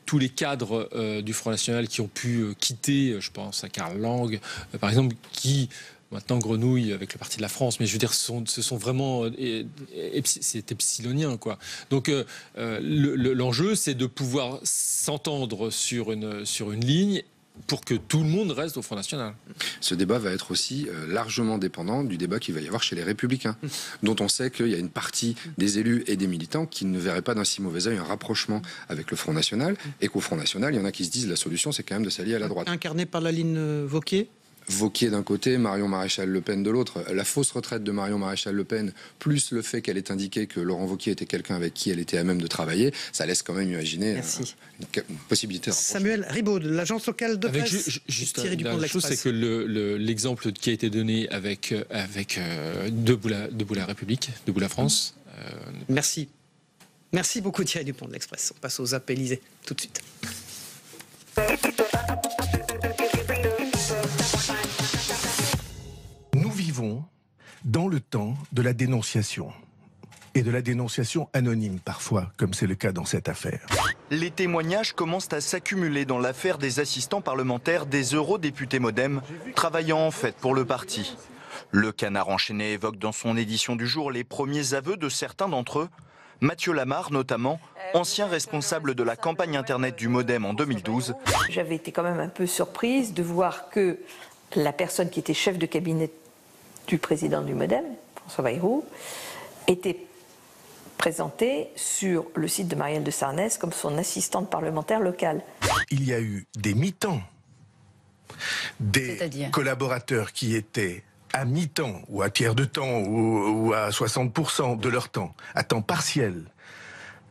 tous les cadres du Front National qui ont pu quitter, je pense à Karl Lang, par exemple, qui maintenant grenouille avec le Parti de la France, mais je veux dire, ce sont vraiment, c'est epsilonien, quoi. Donc l'enjeu, c'est de pouvoir s'entendre sur une ligne pour que tout le monde reste au Front National. Ce débat va être aussi largement dépendant du débat qu'il va y avoir chez les Républicains, dont on sait qu'il y a une partie des élus et des militants qui ne verraient pas d'un si mauvais œil un rapprochement avec le Front National, et qu'au Front National, il y en a qui se disent la solution, c'est quand même de s'allier à la droite. Incarné par la ligne Wauquiez ? Wauquiez d'un côté, Marion Maréchal Le Pen de l'autre. La fausse retraite de Marion Maréchal Le Pen, plus le fait qu'elle ait indiqué que Laurent Wauquiez était quelqu'un avec qui elle était à même de travailler, ça laisse quand même imaginer une possibilité. Samuel Ribaud, de l'agence locale de presse. Juste la chose, c'est que l'exemple qui a été donné avec Debout la République, Debout la France. Merci. Merci beaucoup Thierry Dupont de l'Express. On passe aux appels Élysée tout de suite. Dans le temps de la dénonciation, et de la dénonciation anonyme parfois, comme c'est le cas dans cette affaire. Les témoignages commencent à s'accumuler dans l'affaire des assistants parlementaires des eurodéputés MoDem, travaillant en fait pour le parti. Le Canard enchaîné évoque dans son édition du jour les premiers aveux de certains d'entre eux. Mathieu Lamarre notamment, ancien responsable de la campagne internet du MoDem en 2012. J'avais été quand même un peu surprise de voir que la personne qui était chef de cabinet du président du MoDem, François Bayrou, était présentée sur le site de Marielle de Sarnez comme son assistante parlementaire locale. Il y a eu des mi-temps, des collaborateurs qui étaient à mi-temps ou à tiers de temps ou à 60% de leur temps, à temps partiel,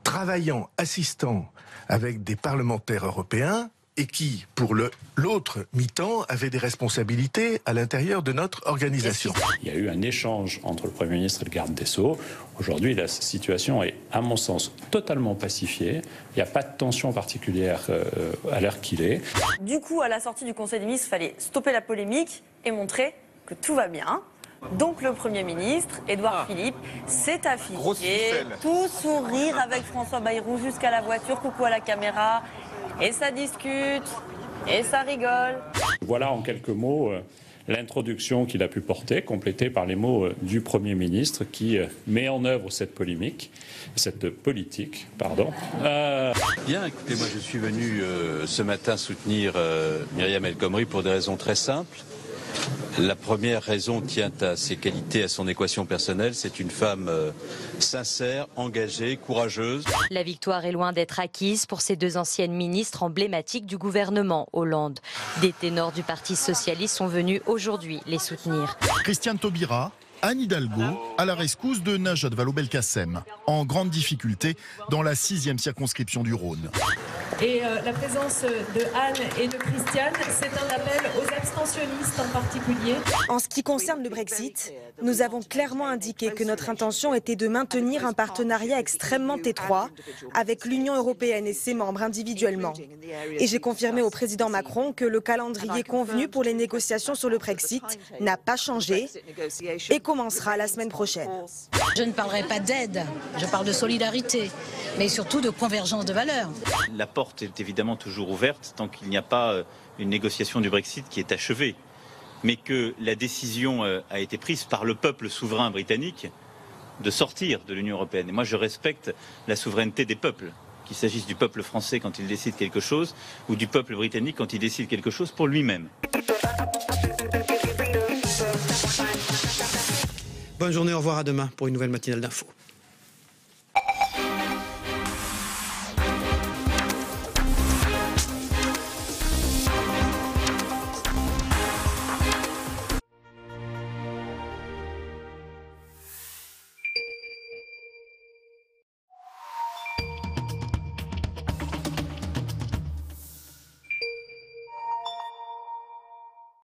travaillant, assistant avec des parlementaires européens, et qui, pour l'autre mi-temps, avait des responsabilités à l'intérieur de notre organisation. Il y a eu un échange entre le Premier ministre et le garde des Sceaux. Aujourd'hui, la situation est, à mon sens, totalement pacifiée. Il n'y a pas de tension particulière à l'heure qu'il est. Du coup, à la sortie du Conseil des ministres, il fallait stopper la polémique et montrer que tout va bien. Donc le Premier ministre, Édouard Philippe, s'est affiché, tout sourire avec François Bayrou jusqu'à la voiture, coucou à la caméra. Et ça discute, et ça rigole. Voilà en quelques mots l'introduction qu'il a pu porter, complétée par les mots du Premier ministre qui met en œuvre cette politique. Bien, écoutez, moi je suis venu ce matin soutenir Myriam El Khomri pour des raisons très simples. La première raison tient à ses qualités, à son équation personnelle. C'est une femme sincère, engagée, courageuse. La victoire est loin d'être acquise pour ces deux anciennes ministres emblématiques du gouvernement Hollande. Des ténors du Parti socialiste sont venus aujourd'hui les soutenir. Christiane Taubira, Anne Hidalgo à la rescousse de Najat Vallaud-Belkacem, en grande difficulté dans la 6e circonscription du Rhône. Et la présence de Anne et de Christiane, c'est un appel aux abstentionnistes en particulier. En ce qui concerne le Brexit, nous avons clairement indiqué que notre intention était de maintenir un partenariat extrêmement étroit avec l'Union européenne et ses membres individuellement. Et j'ai confirmé au président Macron que le calendrier convenu pour les négociations sur le Brexit n'a pas changé et commencera la semaine prochaine. Je ne parlerai pas d'aide, je parle de solidarité, mais surtout de convergence de valeurs. La porte est évidemment toujours ouverte tant qu'il n'y a pas une négociation du Brexit qui est achevée, mais que la décision a été prise par le peuple souverain britannique de sortir de l'Union européenne. Et moi, je respecte la souveraineté des peuples, qu'il s'agisse du peuple français quand il décide quelque chose ou du peuple britannique quand il décide quelque chose pour lui-même. Bonne journée, au revoir, à demain pour une nouvelle matinale d'info.